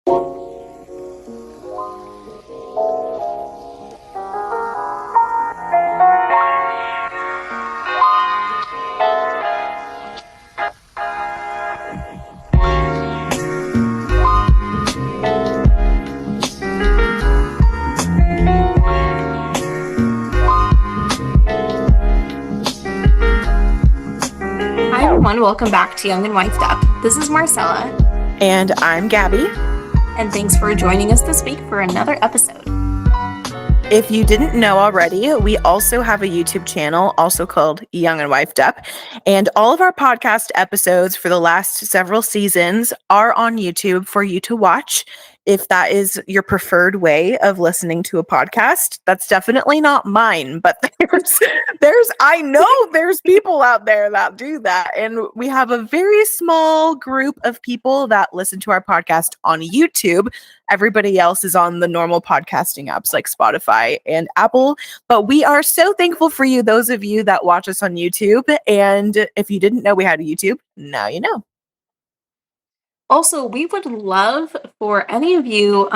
Hi everyone, welcome back to Young and Wifed Up. This is Marcella. And I'm Gabby. And thanks for joining us this week for another episode. If you didn't know already, we also have a YouTube channel also called Young and Wifed Up. And all of our podcast episodes for the last several seasons are on YouTube for you to watch. If that is your preferred way of listening to a podcast, that's definitely not mine, but I know there's people out there that do that. And we have a very small group of people that listen to our podcast on YouTube. Everybody else is on the normal podcasting apps like Spotify and Apple. But we are so thankful for you, those of you that watch us on YouTube. And if you didn't know we had a YouTube, now you know. Also, we would love for any of you,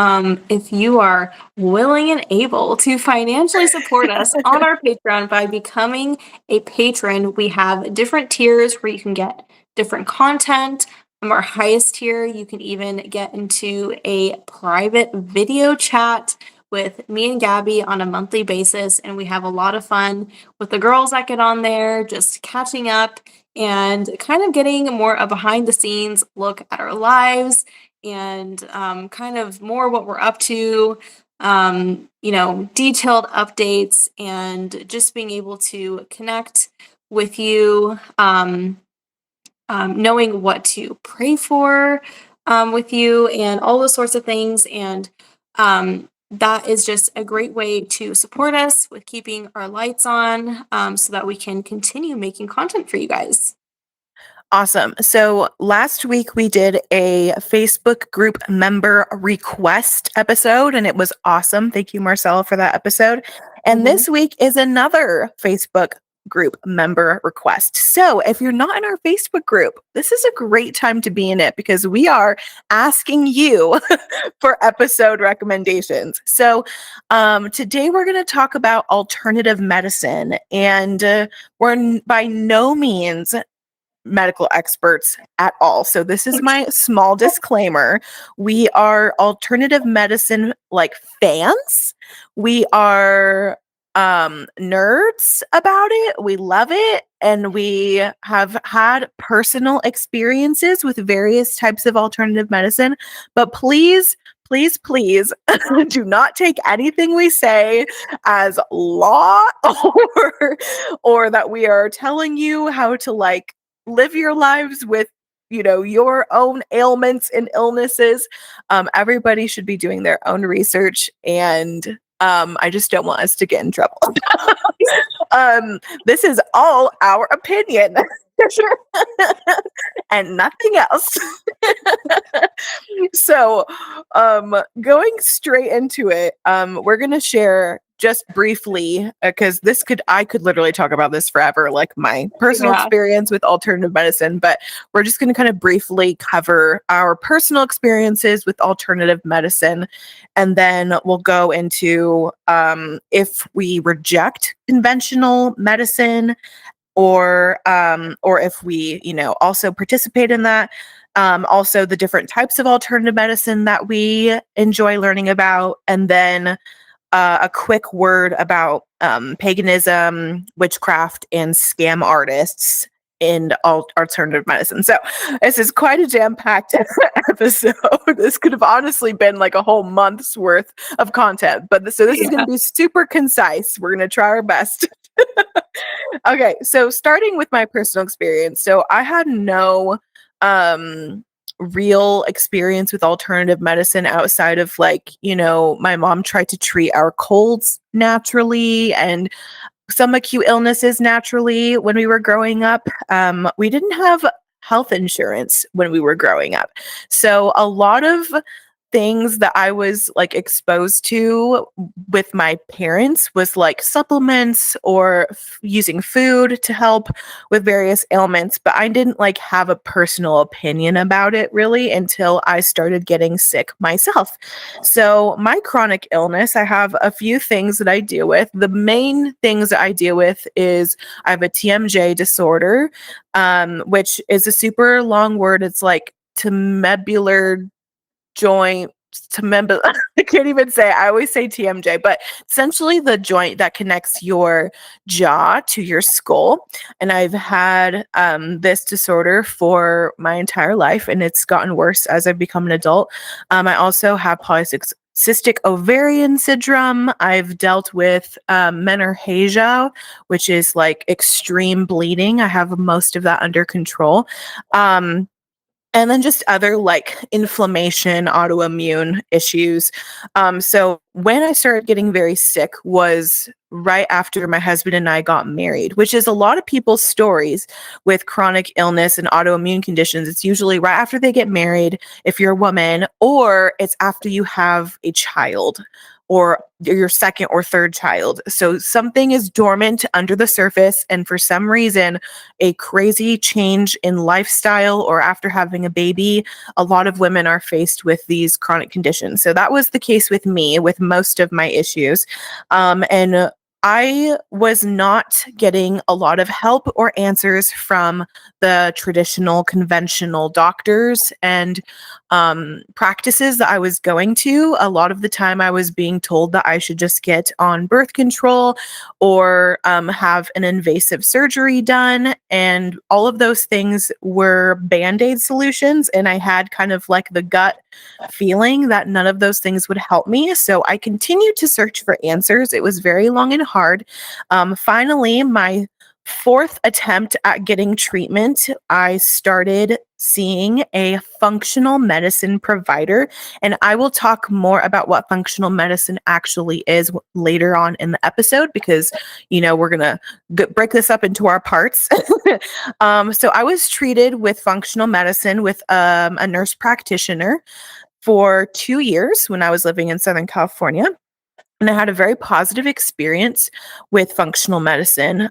if you are willing and able to financially support us on our Patreon by becoming a patron. We have different tiers where you can get different content. Our highest tier, you can even get into a private video chat with me and Gabby on a monthly basis. And we have a lot of fun with the girls that get on there, just catching up and kind of getting more a behind the scenes look at our lives and kind of more what we're up to, detailed updates and just being able to connect with you, knowing what to pray for with you and all those sorts of things. And that is just a great way to support us with keeping our lights on so that we can continue making content for you guys. Awesome. So last week we did a Facebook group member request episode and it was awesome. Thank you, Marcella, for that episode. And this week is another Facebook group member request. So if you're not in our Facebook group, this is a great time to be in it because we are asking you for episode recommendations. So today we're going to talk about alternative medicine, and we're by no means medical experts at all. So this is my small disclaimer. We are alternative medicine like fans. We are nerds about it. We love it. And we have had personal experiences with various types of alternative medicine. But please do not take anything we say as law or that we are telling you how to like live your lives with, your own ailments and illnesses. Everybody should be doing their own research, and I just don't want us to get in trouble. This is all our opinion. And nothing else. So, going straight into it, we're going to share just briefly, because I could literally talk about this forever, like my personal experience with alternative medicine, but we're just going to kind of briefly cover our personal experiences with alternative medicine. And then we'll go into if we reject conventional medicine or if we, also participate in that. Also the different types of alternative medicine that we enjoy learning about. And then a quick word about paganism, witchcraft, and scam artists in alternative medicine. So this is quite a jam-packed episode. This could have honestly been like a whole month's worth of content, but this is going to be super concise. We're going to try our best. Okay, so starting with my personal experience. So I had no real experience with alternative medicine outside of my mom tried to treat our colds naturally and some acute illnesses naturally when we were growing up. We didn't have health insurance when we were growing up. So a lot of things that I was like exposed to with my parents was like supplements or using food to help with various ailments, but I didn't like have a personal opinion about it really until I started getting sick myself. So, my chronic illness, I have a few things that I deal with. The main things that I deal with is I have a TMJ disorder, which is a super long word. It's like temebular joint I can't even say it. I always say TMJ, but essentially the joint that connects your jaw to your skull. And I've had this disorder for my entire life, and it's gotten worse as I've become an adult. I also have polycystic ovarian syndrome. I've dealt with menorrhagia, which is like extreme bleeding. I have most of that under control. And then just other like inflammation, autoimmune issues. So when I started getting very sick was right after my husband and I got married, which is a lot of people's stories with chronic illness and autoimmune conditions. It's usually right after they get married, if you're a woman, or it's after you have a child or your second or third child. So something is dormant under the surface. And for some reason, a crazy change in lifestyle or after having a baby, a lot of women are faced with these chronic conditions. So that was the case with me with most of my issues. And I was not getting a lot of help or answers from the traditional, conventional doctors and practices that I was going to. A lot of the time, I was being told that I should just get on birth control or have an invasive surgery done. And all of those things were band aid solutions. And I had kind of like the gut feeling that none of those things would help me. So I continued to search for answers. It was very long and hard. Finally, my fourth attempt at getting treatment, I started seeing a functional medicine provider. And I will talk more about what functional medicine actually is later on in the episode because, we're going to break this up into our parts. So I was treated with functional medicine with a nurse practitioner for 2 years when I was living in Southern California. And I had a very positive experience with functional medicine.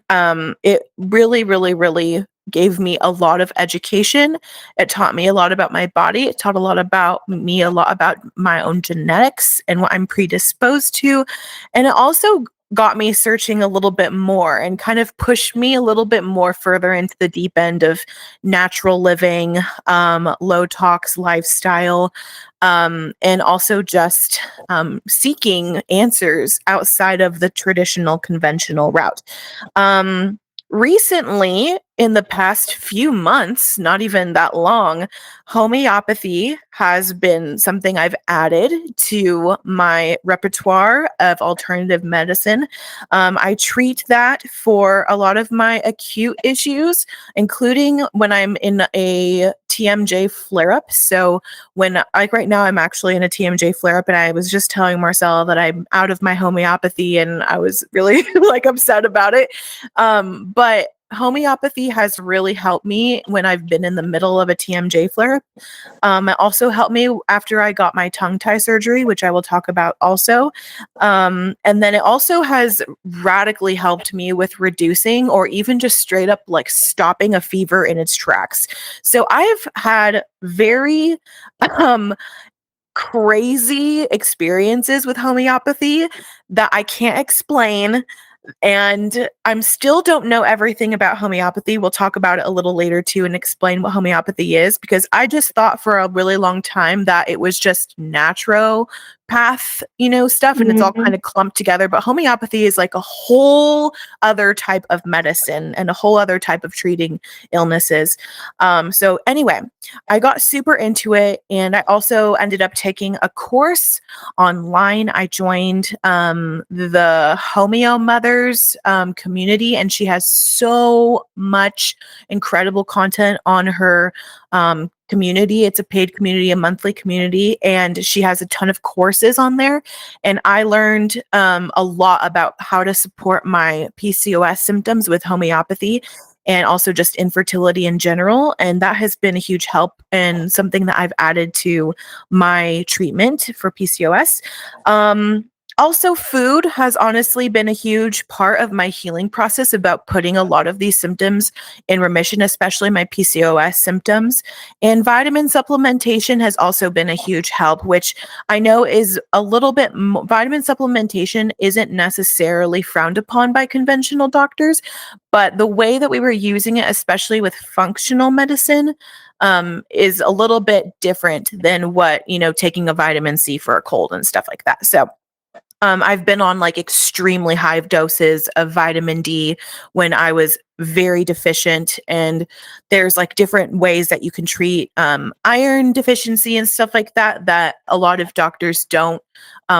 It really, really, really gave me a lot of education. It taught me a lot about my body. It taught a lot about me, a lot about my own genetics and what I'm predisposed to. And it also got me searching a little bit more and kind of pushed me a little bit more further into the deep end of natural living, low tox lifestyle, and also just seeking answers outside of the traditional conventional route. Recently, in the past few months, not even that long, homeopathy has been something I've added to my repertoire of alternative medicine. I treat that for a lot of my acute issues, including when I'm in a TMJ flare up. So, like right now, I'm actually in a TMJ flare up, and I was just telling Marcel that I'm out of my homeopathy, and I was really like upset about it. But homeopathy has really helped me when I've been in the middle of a TMJ flare. It also helped me after I got my tongue tie surgery, which I will talk about also. And then it also has radically helped me with reducing or even just straight up like stopping a fever in its tracks. So I've had very um crazy experiences with homeopathy that I can't explain, and I'm still don't know everything about homeopathy. We'll talk about it a little later too and explain what homeopathy is because I just thought for a really long time that it was just naturopath, stuff and it's all Mhm. kind of clumped together. But homeopathy is like a whole other type of medicine and a whole other type of treating illnesses. So anyway, I got super into it and I also ended up taking a course online. I joined the Homeo Mothers community, and she has so much incredible content on her community. It's a paid community, a monthly community, and she has a ton of courses on there. And I learned a lot about how to support my PCOS symptoms with homeopathy. and also just infertility in general. And that has been a huge help and something that I've added to my treatment for PCOS. Um, Also, food has honestly been a huge part of my healing process about putting a lot of these symptoms in remission, especially my PCOS symptoms. And vitamin supplementation has also been a huge help, which I know is a little bit, vitamin supplementation isn't necessarily frowned upon by conventional doctors, but the way that we were using it, especially with functional medicine, is a little bit different than what, taking a vitamin C for a cold and stuff like that. So, I've been on like extremely high doses of vitamin D when I was very deficient. And there's like different ways that you can treat iron deficiency and stuff like that, that a lot of doctors don't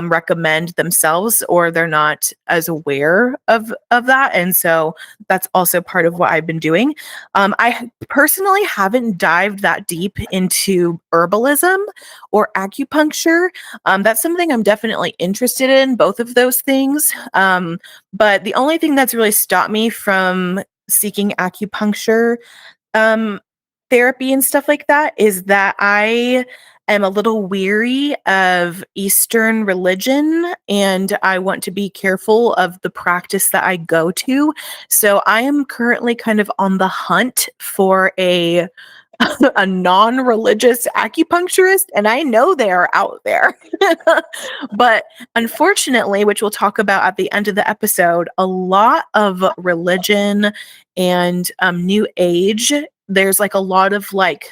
recommend themselves, or they're not as aware of that. And so that's also part of what I've been doing. I personally haven't dived that deep into herbalism or acupuncture. That's something I'm definitely interested in, both of those things. But the only thing that's really stopped me from seeking acupuncture um, therapy and stuff like that is that I am a little weary of Eastern religion, and I want to be careful of the practice that I go to. So I am currently kind of on the hunt for a a non-religious acupuncturist, and I know they are out there. But unfortunately, which we'll talk about at the end of the episode, a lot of religion and new age, there's like a lot of like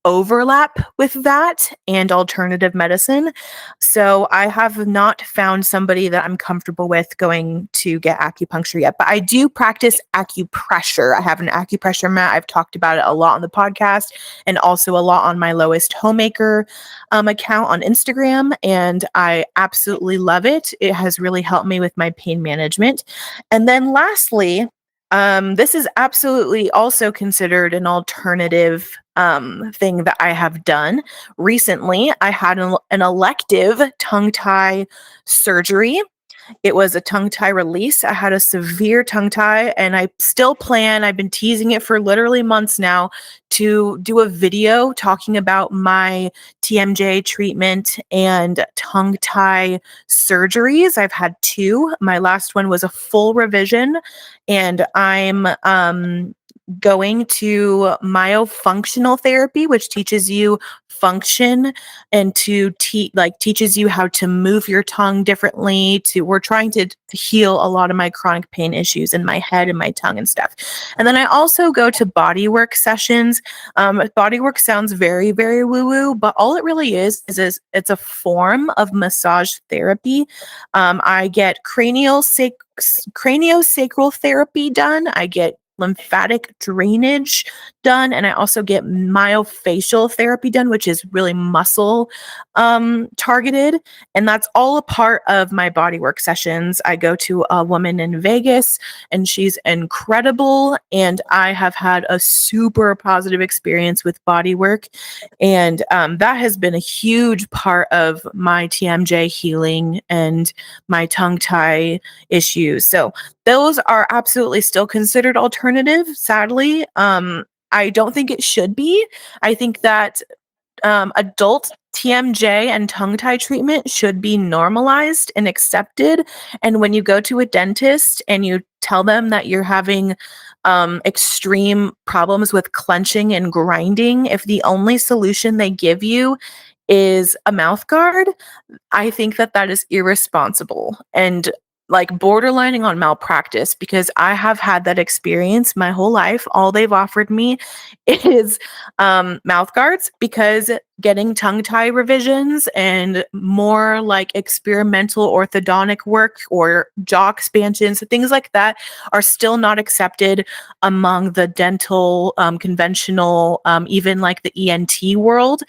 overlap with that and alternative medicine. So I have not found somebody that I'm comfortable with going to get acupuncture yet, but I do practice acupressure. I have an acupressure mat. I've talked about it a lot on the podcast and also a lot on my Lowest Homemaker account on Instagram. And I absolutely love it. It has really helped me with my pain management. And then lastly, this is absolutely also considered an alternative thing that I have done. Recently, I had an elective tongue tie surgery. It was a tongue tie release. I had a severe tongue tie, and I still plan, I've been teasing it for literally months now, to do a video talking about my TMJ treatment and tongue tie surgeries. I've had two. My last one was a full revision, and I'm going to myofunctional therapy, which teaches you function and to teaches you how to move your tongue differently. We're trying to heal a lot of my chronic pain issues in my head and my tongue and stuff. And then I also go to bodywork sessions. Bodywork sounds very, very woo-woo, but all it really is it's a form of massage therapy. I get craniosacral therapy done. I get lymphatic drainage done, and I also get myofascial therapy done, which is really muscle targeted, and that's all a part of my bodywork sessions. I go to a woman in Vegas, and she's incredible, and I have had a super positive experience with bodywork, and that has been a huge part of my TMJ healing and my tongue tie issues. So those are absolutely still considered alternative, sadly. I don't think it should be. I think that adult TMJ and tongue tie treatment should be normalized and accepted. And when you go to a dentist and you tell them that you're having extreme problems with clenching and grinding, if the only solution they give you is a mouth guard, I think that that is irresponsible and like borderlining on malpractice, because I have had that experience my whole life. All they've offered me is mouth guards, because getting tongue tie revisions and more like experimental orthodontic work or jaw expansions, things like that, are still not accepted among the dental conventional, even like the ENT world.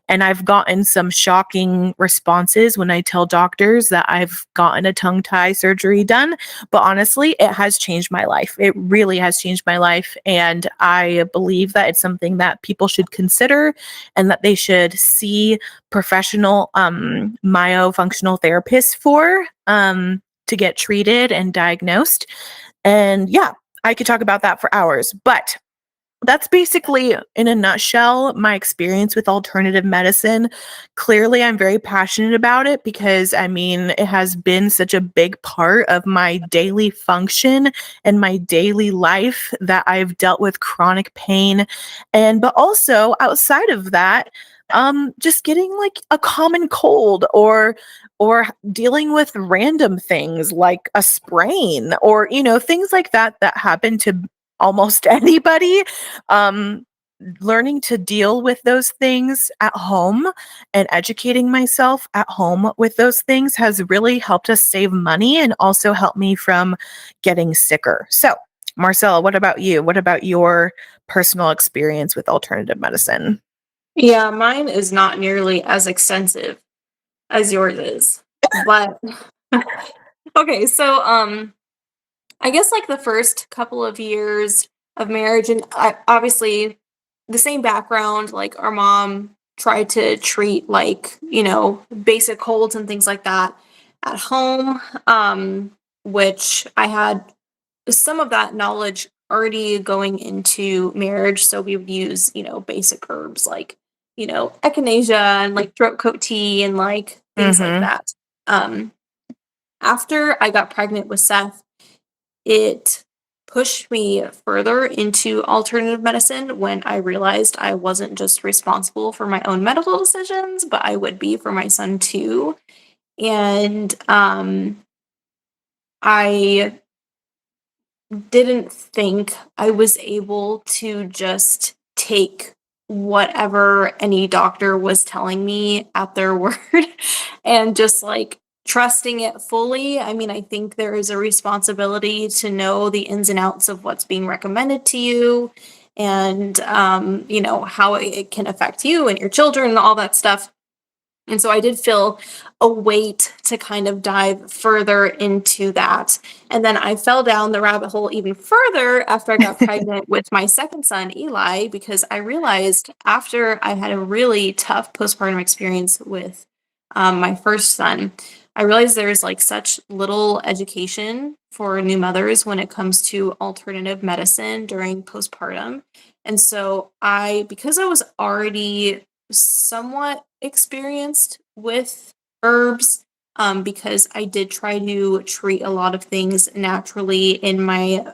And I've gotten some shocking responses when I tell doctors that I've gotten a tongue tie surgery done. But honestly, it has changed my life. It really has changed my life. And I believe that it's something that people should consider, and that they should see professional myofunctional therapists for to get treated and diagnosed. And yeah, I could talk about that for hours, but that's basically, in a nutshell, my experience with alternative medicine. Clearly, I'm very passionate about it because, I mean, it has been such a big part of my daily function and my daily life that I've dealt with chronic pain. And, but also outside of that, just getting like a common cold or dealing with random things like a sprain or things like that that happen to almost anybody. um, Learning to deal with those things at home and educating myself at home with those things has really helped us save money and also helped me from getting sicker. So, Marcella, what about you? What about your personal experience with alternative medicine? Yeah, mine is not nearly as extensive as yours is. But okay, so I guess like the first couple of years of marriage, and obviously the same background, like our mom tried to treat like, basic colds and things like that at home, which I had some of that knowledge already going into marriage. So we would use, basic herbs like, echinacea and like throat coat tea and like things like Mhm. that. Um, After I got pregnant with Seth, it pushed me further into alternative medicine when I realized I wasn't just responsible for my own medical decisions, but I would be for my son too. And I didn't think I was able to just take whatever any doctor was telling me at their word and just like trusting it fully. I mean, I think there is a responsibility to know the ins and outs of what's being recommended to you and how it can affect you and your children and all that stuff. And so I did feel a weight to kind of dive further into that. And then I fell down the rabbit hole even further after I got pregnant with my second son, Eli, because I realized after I had a really tough postpartum experience with my first son, I realized there's like such little education for new mothers when it comes to alternative medicine during postpartum. And so because I was already somewhat experienced with herbs, because I did try to treat a lot of things naturally in my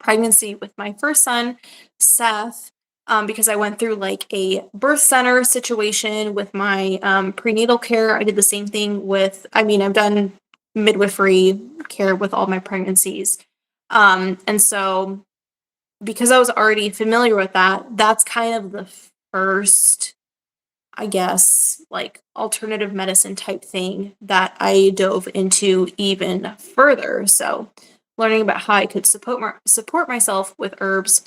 pregnancy with my first son, Seth. Because I went through like a birth center situation with my prenatal care. I did the same thing I've done midwifery care with all my pregnancies. And so because I was already familiar with that, that's kind of the first, I guess, like alternative medicine type thing that I dove into even further. So, learning about how I could support myself with herbs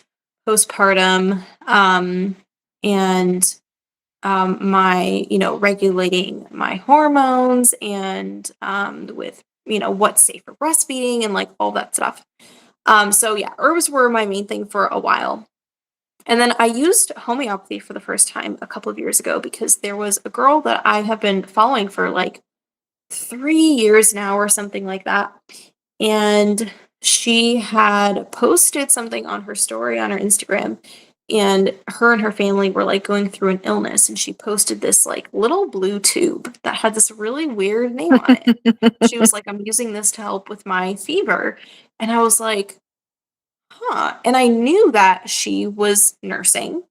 postpartum, and my regulating my hormones and with what's safe for breastfeeding and like all that stuff. So yeah, herbs were my main thing for a while. And then I used homeopathy for the first time a couple of years ago because there was a girl that I have been following for like 3 years now or something like that. And she had posted something on her story on her Instagram. And her family were like going through an illness. And she posted this like little blue tube that had this really weird name on it. She was like, I'm using this to help with my fever. And I was like, huh. And I knew that she was nursing.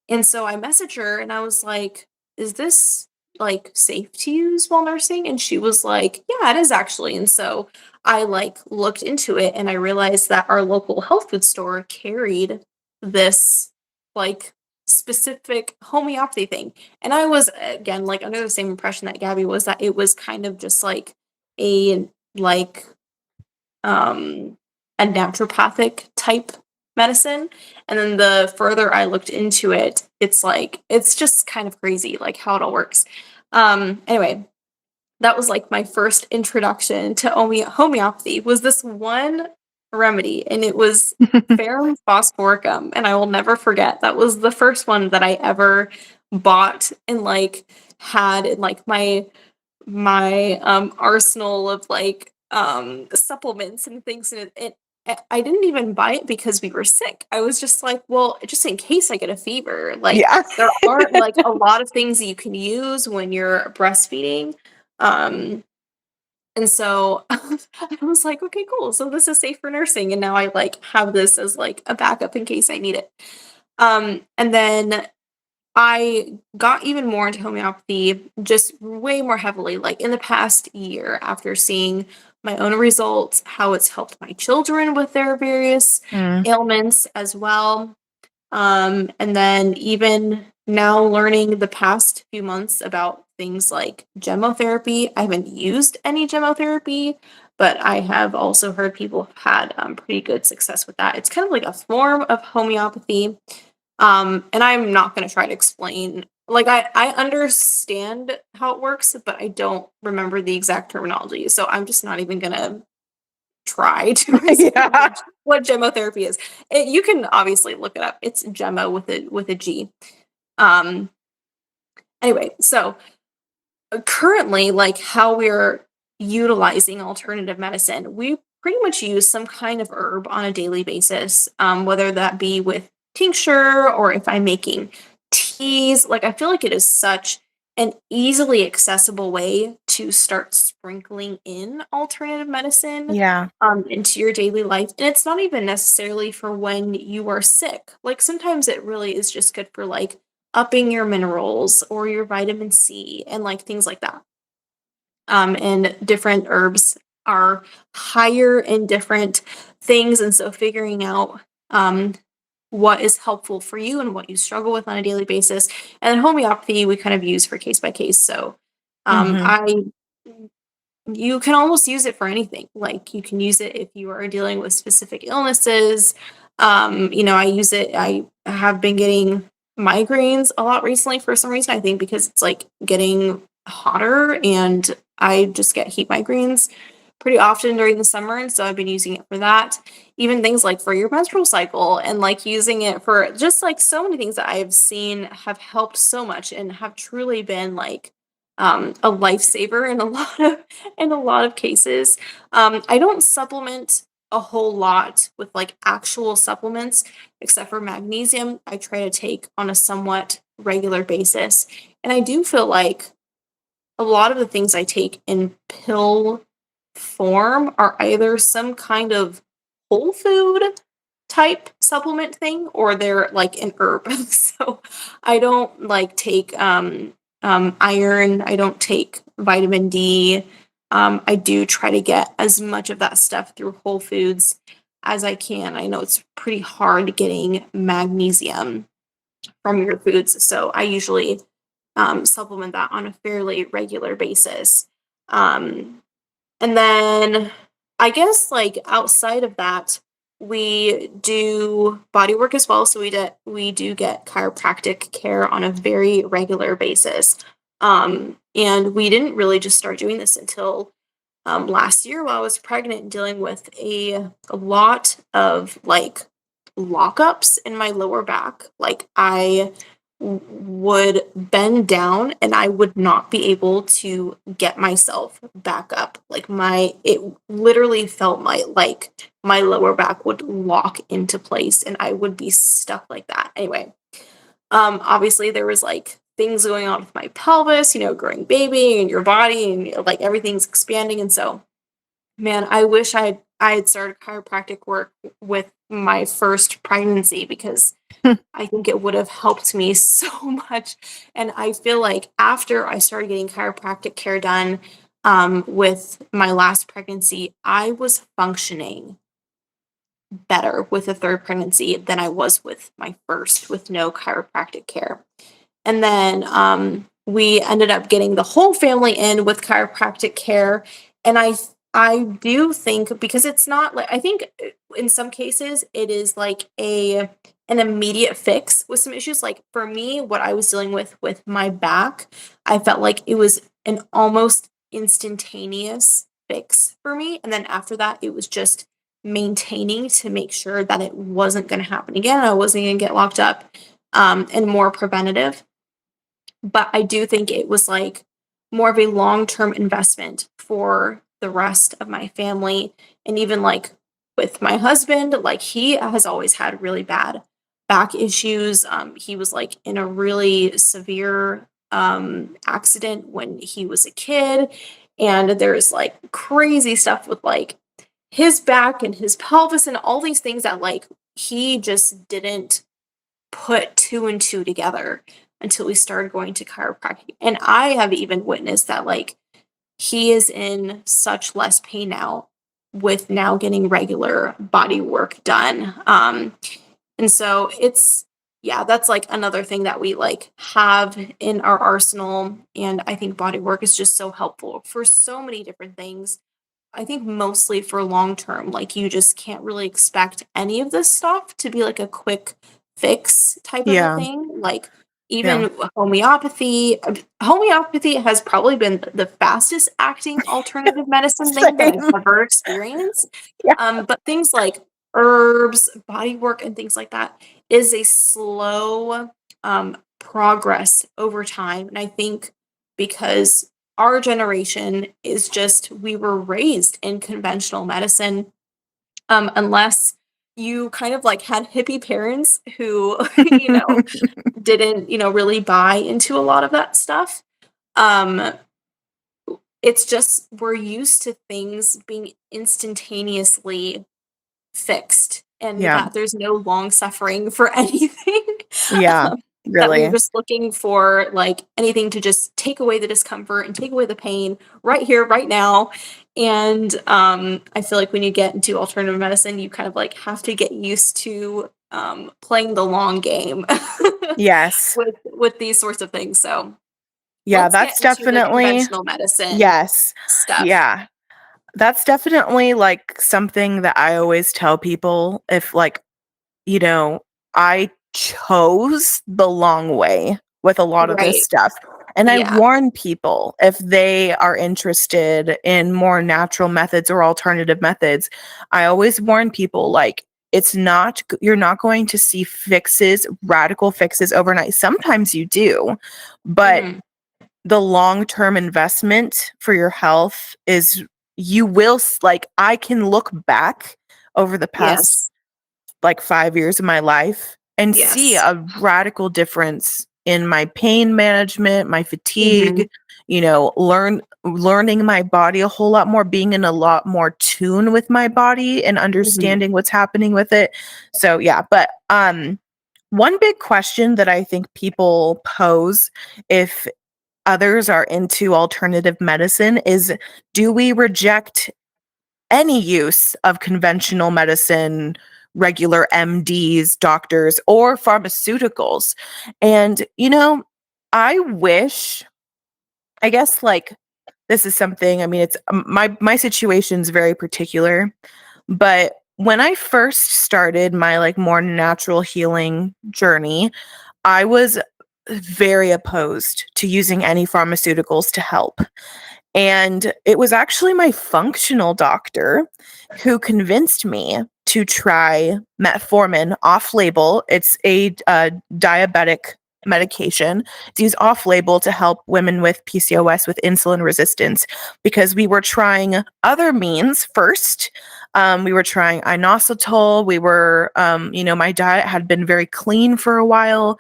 And so I messaged her and I was like, is this like safe to use while nursing? And she was like, yeah, it is actually. And so I like looked into it and I realized that our local health food store carried this like specific homeopathy thing. And I was again like under the same impression that Gabby was, that it was kind of just like a like um, a naturopathic type medicine. And then the further I looked into it, it's just kind of crazy, like how it all works. Anyway, that was like my first introduction to homeopathy was this one remedy, and it was ferrum phosphoricum, and I will never forget. That was the first one that I ever bought and like had in like my arsenal of like supplements and things, and it I didn't even buy it because we were sick. I was just like, well, just in case I get a fever, like Yeah. there aren't like a lot of things that you can use when you're breastfeeding. Um, and so I was like, okay, cool. So this is safe for nursing. And now I like have this as like a backup in case I need it. And then I got even more into homeopathy just way more heavily, like in the past year after seeing my own results, how it's helped my children with their various Mm, ailments as well. And then even now learning the past few months about things like gemotherapy. I haven't used any gemotherapy, but I have also heard people have had pretty good success with that. It's kind of like a form of homeopathy. And I'm not going to try to explain. Like I understand how it works, but I don't remember the exact terminology. So I'm just not even gonna try to explain yeah. what gemotherapy is. You can obviously look it up. It's gemo with a G. Um, anyway, so currently, like how we're utilizing alternative medicine, we pretty much use some kind of herb on a daily basis, whether that be with tincture or if I'm making teas. Like, I feel like it is such an easily accessible way to start sprinkling in alternative medicine Yeah. into your daily life. And it's not even necessarily for when you are sick. Like, sometimes it really is just good for like upping your minerals or your vitamin C and like things like that. And different herbs are higher in different things. And so figuring out what is helpful for you and what you struggle with on a daily basis. And then homeopathy we kind of use for case by case. So Hmm. I you can almost use it for anything. Like you can use it if you are dealing with specific illnesses. I use it. I have been getting migraines a lot recently for some reason. I think because it's like getting hotter and I just get heat migraines pretty often during the summer. And so I've been using it for that. Even things like for your menstrual cycle and like using it for just like so many things that I've seen have helped so much and have truly been like a lifesaver in a lot of cases. I don't supplement a whole lot with like actual supplements, except for magnesium. I try to take on a somewhat regular basis, and I do feel like a lot of the things I take in pill form are either some kind of whole food type supplement thing or they're like an herb. So I don't like take iron, I don't take vitamin D. I do try to get as much of that stuff through whole foods as I can. I know it's pretty hard getting magnesium from your foods, so I usually supplement that on a fairly regular basis. Um, and then I guess like outside of that, we do body work as well. So we do get chiropractic care on a very regular basis. And we didn't really just start doing this until last year while I was pregnant and dealing with a lot of like lockups in my lower back. Like I would bend down and I would not be able to get myself back up. Like it literally felt my lower back would lock into place and I would be stuck like that. Anyway, obviously there was like things going on with my pelvis, growing baby and your body and like everything's expanding. And so, man, I wish I had started chiropractic work with my first pregnancy because I think it would have helped me so much. And I feel like after I started getting chiropractic care done with my last pregnancy, I was functioning better with a third pregnancy than I was with my first with no chiropractic care. And then we ended up getting the whole family in with chiropractic care. And I do think because it's not like I think in some cases it is like an immediate fix with some issues. Like for me, what I was dealing with my back, I felt like it was an almost instantaneous fix for me. And then after that, it was just maintaining to make sure that it wasn't going to happen again. I wasn't going to get locked up and more preventative. But I do think it was like more of a long-term investment for the rest of my family and even like with my husband, like, he has always had really bad back issues. He was, like, in a really severe, accident when he was a kid, and there's, like, crazy stuff with, like, his back and his pelvis and all these things that, like, he just didn't put 2 and 2 together until we started going to chiropractic, and I have even witnessed that, like, he is in such less pain now with now getting regular body work done. And so it's yeah, that's like another thing that we like have in our arsenal. And I think body work is just so helpful for so many different things. I think mostly for long term, like you just can't really expect any of this stuff to be like a quick fix type of a Yeah. thing. Like Yeah. even homeopathy, homeopathy has probably been the fastest acting alternative medicine thing that I've Same. ever experienced. Yeah. But things like herbs, body work, and things like that is a slow progress over time. And I think because our generation is just we were raised in conventional medicine, unless you kind of like had hippie parents who didn't really buy into a lot of that stuff. um it's just we're used to things being instantaneously fixed and Yeah. that there's no long suffering for anything. Yeah. um, that we're Really. just looking for like anything to just take away the discomfort and take away the pain right here, right now. And I feel like when you get into alternative medicine, you kind of like have to get used to playing the long game Yes. with these sorts of things. So Yeah, let's get that's into the definitely conventional medicine yes. stuff. Yeah. That's definitely like something that I always tell people if like, you know, I chose the long way with a lot of this Right. stuff. And I Yeah. warn people if they are interested in more natural methods or alternative methods, I always warn people like you're not going to see fixes, radical fixes overnight. Sometimes you do, but Hmm. the long-term investment for your health is you will like I can look back over the past Yes. like 5 years of my life and see Yes. a radical difference in my pain management, my Hmm. fatigue, learning my body a whole lot more, being in a lot more tune with my body and Hmm. understanding what's happening with it. So yeah, but one big question that I think people pose if others are into alternative medicine is, do we reject any use of conventional medicine, regular MDs, doctors, or pharmaceuticals? And, I wish, I guess, like, this is something, I mean, it's my situation's very particular, but when I first started my like more natural healing journey, I was very opposed to using any pharmaceuticals to help. And it was actually my functional doctor who convinced me to try metformin off label. It's a diabetic medication. It's used off label to help women with PCOS with insulin resistance because we were trying other means first. We were trying inositol. My diet had been very clean for a while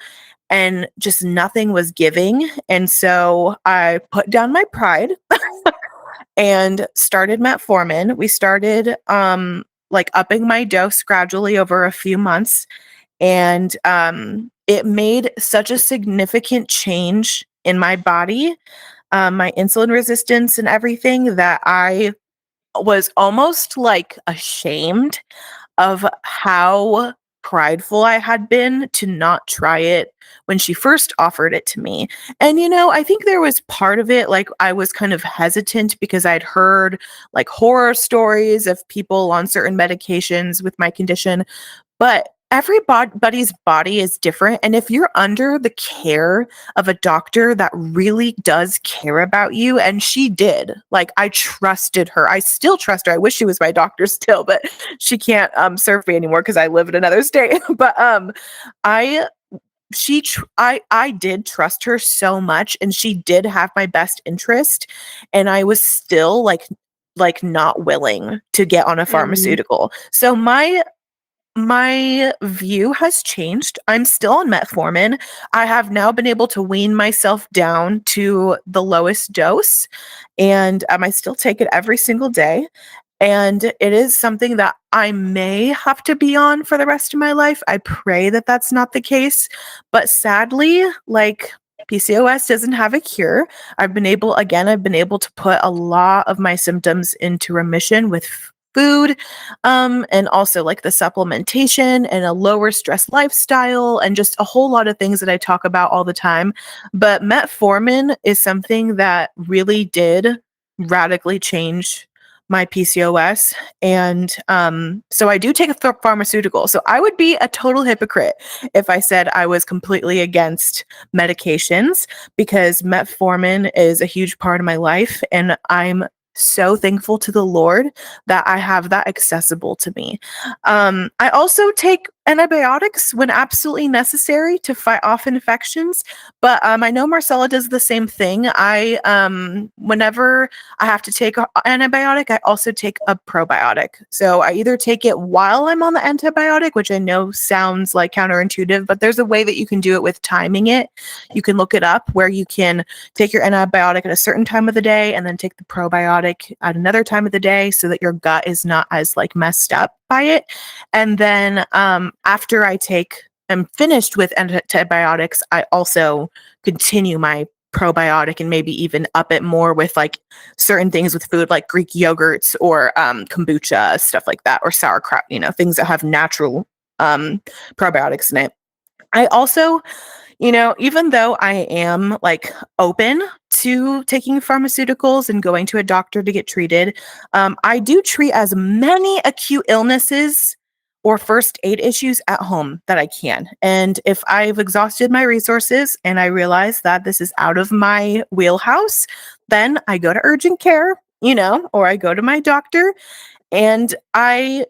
and just nothing was giving. And so I put down my pride and started metformin. We started like upping my dose gradually over a few months and it made such a significant change in my body, my insulin resistance and everything that I was almost like ashamed of how prideful I had been to not try it when she first offered it to me. And, I think there was part of it, like I was kind of hesitant because I'd heard like horror stories of people on certain medications with my condition. But everybody's body is different. And if you're under the care of a doctor that really does care about you, and she did, like I trusted her. I still trust her. I wish she was my doctor still, but she can't serve me anymore because I live in another state. But I I did trust her so much and she did have my best interest and I was still like like not willing to get on a Mhm. pharmaceutical. So my view has changed. I'm still on metformin. I have now been able to wean myself down to the lowest dose, and I still take it every single day. And it is something that I may have to be on for the rest of my life. I pray that that's not the case. But sadly, like PCOS doesn't have a cure. I've been able to put a lot of my symptoms into remission with food, and also like the supplementation and a lower stress lifestyle and just a whole lot of things that I talk about all the time. But metformin is something that really did radically change my PCOS. And so I do take a pharmaceutical. So I would be a total hypocrite if I said I was completely against medications, because metformin is a huge part of my life. And I'm so thankful to the Lord that I have that accessible to me. I also take antibiotics when absolutely necessary to fight off infections. But I know Marcella does the same thing. Whenever I have to take an antibiotic, I also take a probiotic. So I either take it while I'm on the antibiotic, which I know sounds like counterintuitive, but there's a way that you can do it with timing it. You can look it up where you can take your antibiotic at a certain time of the day and then take the probiotic at another time of the day so that your gut is not as like messed up by it. And then after I'm finished with antibiotics, I also continue my probiotic and maybe even up it more with like certain things with food like Greek yogurts or kombucha, stuff like that, or sauerkraut, things that have natural probiotics in it. I also, even though I am like open to taking pharmaceuticals and going to a doctor to get treated, I do treat as many acute illnesses or first aid issues at home that I can. And if I've exhausted my resources and I realize that this is out of my wheelhouse, then I go to urgent care, or I go to my doctor and I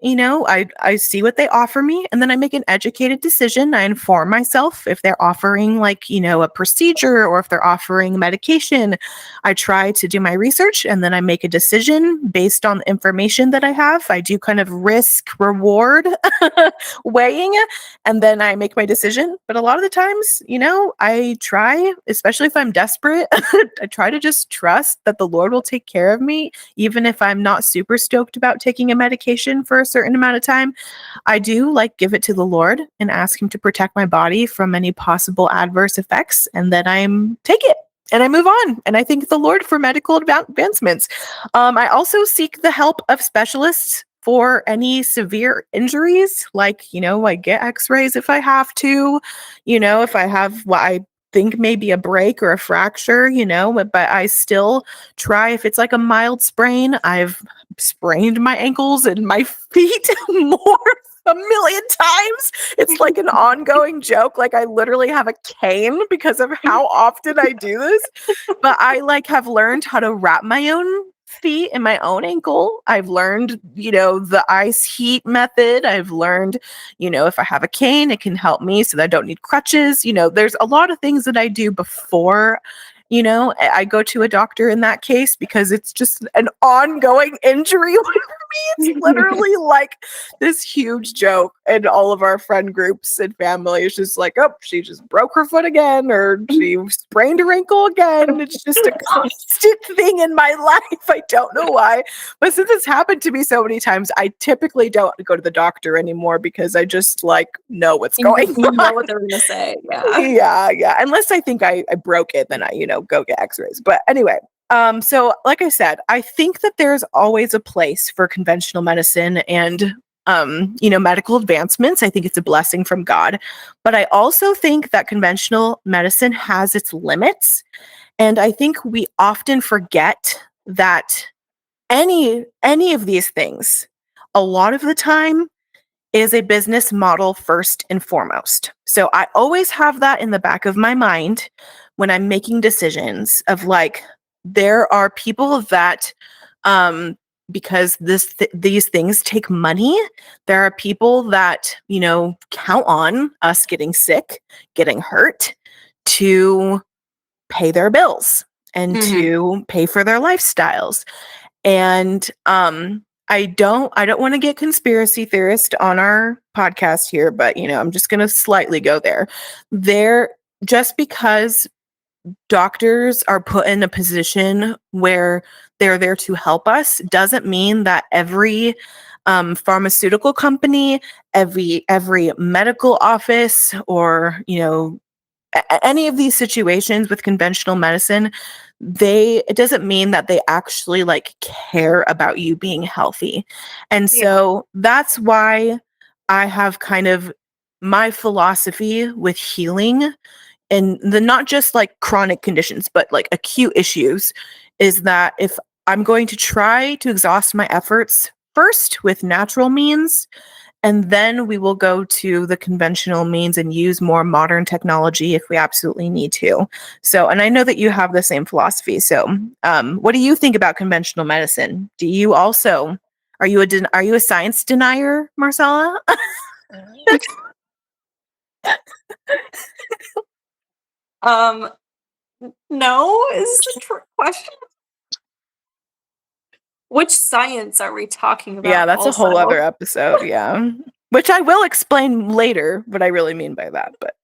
see what they offer me, and then I make an educated decision. I inform myself if they're offering like, a procedure or if they're offering medication. I try to do my research and then I make a decision based on the information that I have. I do kind of risk reward weighing, and then I make my decision. But a lot of the times, I try, especially if I'm desperate, I try to just trust that the Lord will take care of me, even if I'm not super stoked about taking a medication for a certain amount of time. I do like give it to the Lord and ask him to protect my body from any possible adverse effects, and then take it and I move on. And I thank the Lord for medical advancements. I also seek the help of specialists for any severe injuries, like, I get x-rays if I have to, if I have what I think maybe a break or a fracture, but I still try. If it's like a mild sprain, I've sprained my ankles and my feet more a million times. It's like an ongoing joke. Like I literally have a cane because of how often I do this. But I like have learned how to wrap my own feet and my own ankle. I've learned, the ice heat method. I've learned, if I have a cane, it can help me so that I don't need crutches. There's a lot of things that I do before I go to a doctor in that case, because it's just an ongoing injury with me. It's literally like this huge joke in all of our friend groups and family. It's just like, oh, she just broke her foot again, or she sprained her ankle again. It's just a constant thing in my life. I don't know why. But since it's happened to me so many times, I typically don't go to the doctor anymore because I just like know what's going You know on. what they're gonna say, yeah. Yeah. Unless I think I broke it, then I, go get x-rays. But anyway, so like I said, I think that there's always a place for conventional medicine and medical advancements. I think it's a blessing from God. But I also think that conventional medicine has its limits. And I think we often forget that any of these things, a lot of the time, is a business model first and foremost. So I always have that in the back of my mind when I'm making decisions of like, there are people that, because these things take money, there are people that, count on us getting sick, getting hurt to pay their bills and Mhm. to pay for their lifestyles. And I don't want to get conspiracy theorist on our podcast here, but I'm just going to slightly go there. There just because doctors are put in a position where they're there to help us doesn't mean that every pharmaceutical company, every medical office, or any of these situations with conventional medicine, it doesn't mean that they actually like care about you being healthy. And Yeah. so that's why I have kind of my philosophy with healing, and the not just like chronic conditions but like acute issues, is that if I'm going to try to exhaust my efforts first with natural means, and then we will go to the conventional means and use more modern technology if we absolutely need to. So, and I know that you have the same philosophy. So, what do you think about conventional medicine? Do you also are you a science denier, Marcella? Um, no is the question. Which science are we talking Yeah, about that's a whole other also? episode. Yeah, which I will explain later what I really mean by that. But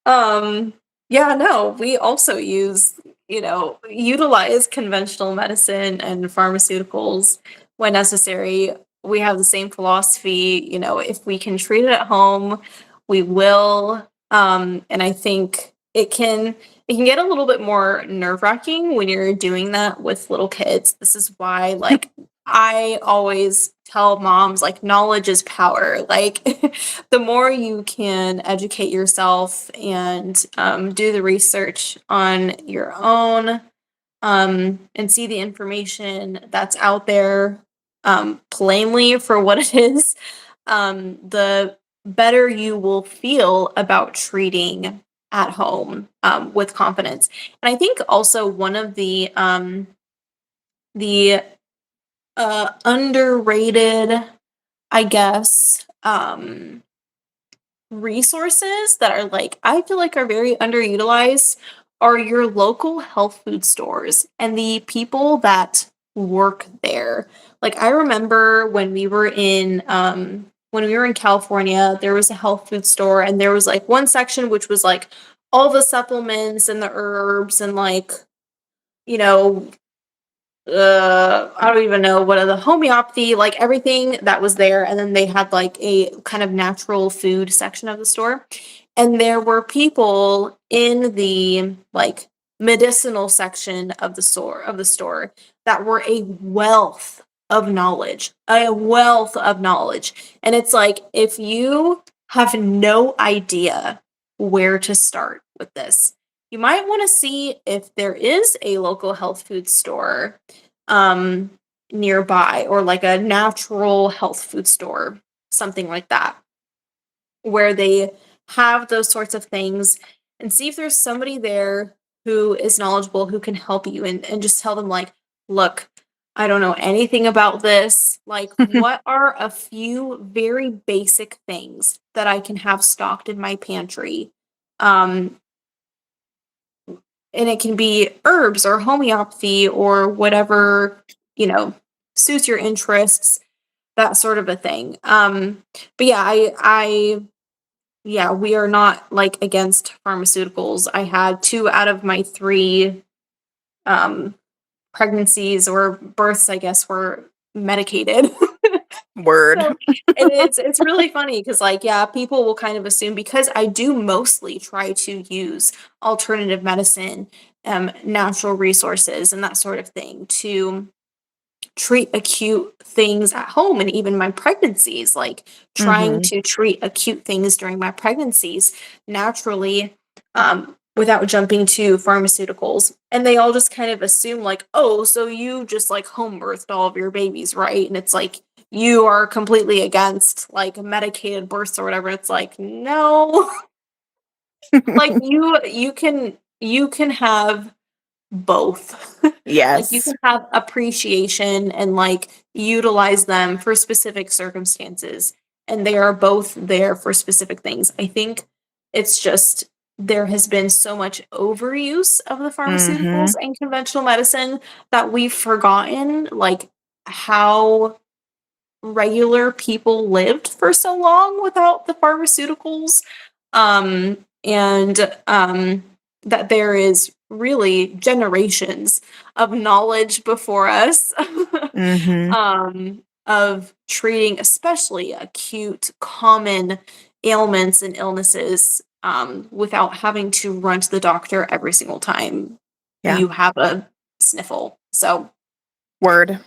Um, yeah, no, we also utilize conventional medicine and pharmaceuticals when necessary. We have the same philosophy, if we can treat it at home, we will. And I think it can get a little bit more nerve-wracking when you're doing that with little kids. This is why, like, I always tell moms, like, knowledge is power. Like, the more you can educate yourself and do the research on your own, and see the information that's out there plainly for what it is, the better you will feel about treating at home with confidence. And I think also one of the underrated, I guess, resources that are like I feel like are very underutilized are your local health food stores and the people that work there. Like I remember when we were in California, there was a health food store and there was like one section which was like all the supplements and the herbs and like, you know, I don't even know what are the homeopathy, like everything that was there. And then they had like a kind of natural food section of the store. And there were people in the like medicinal section of the store that were a wealth of knowledge. And it's like if you have no idea where to start with this, you might want to see if there is a local health food store um nearby, or like a natural health food store, something like that, where they have those sorts of things, and see if there's somebody there who is knowledgeable, who can help you, and just tell them like, look, I don't know anything about this. Like, what are a few very basic things that I can have stocked in my pantry? Um, and it can be herbs or homeopathy or whatever, you know, suits your interests, that sort of a thing. But yeah, yeah, we are not like against pharmaceuticals. I had 2 out of my 3 um pregnancies or births, I guess, were medicated. word. So, and it's really funny because, like, yeah, people will kind of assume, because I do mostly try to use alternative medicine, natural resources and that sort of thing to treat acute things at home, and even my pregnancies, like trying Hmm. to treat acute things during my pregnancies naturally, without jumping to pharmaceuticals. And they all just kind of assume like, oh, so you just like home birthed all of your babies, right? And it's like you are completely against like medicated births or whatever. It's like, no. Like you can have both. Like you Yes. can have appreciation and like utilize them for specific circumstances, and they are both there for specific things. I think it's just there has been so much overuse of the pharmaceuticals Mhm. and conventional medicine that we've forgotten, like, how regular people lived for so long without the pharmaceuticals, and that there is really generations of knowledge before us Mhm. of treating especially acute common ailments and illnesses without having to run to the doctor every single time Yeah. you have a sniffle. So Word.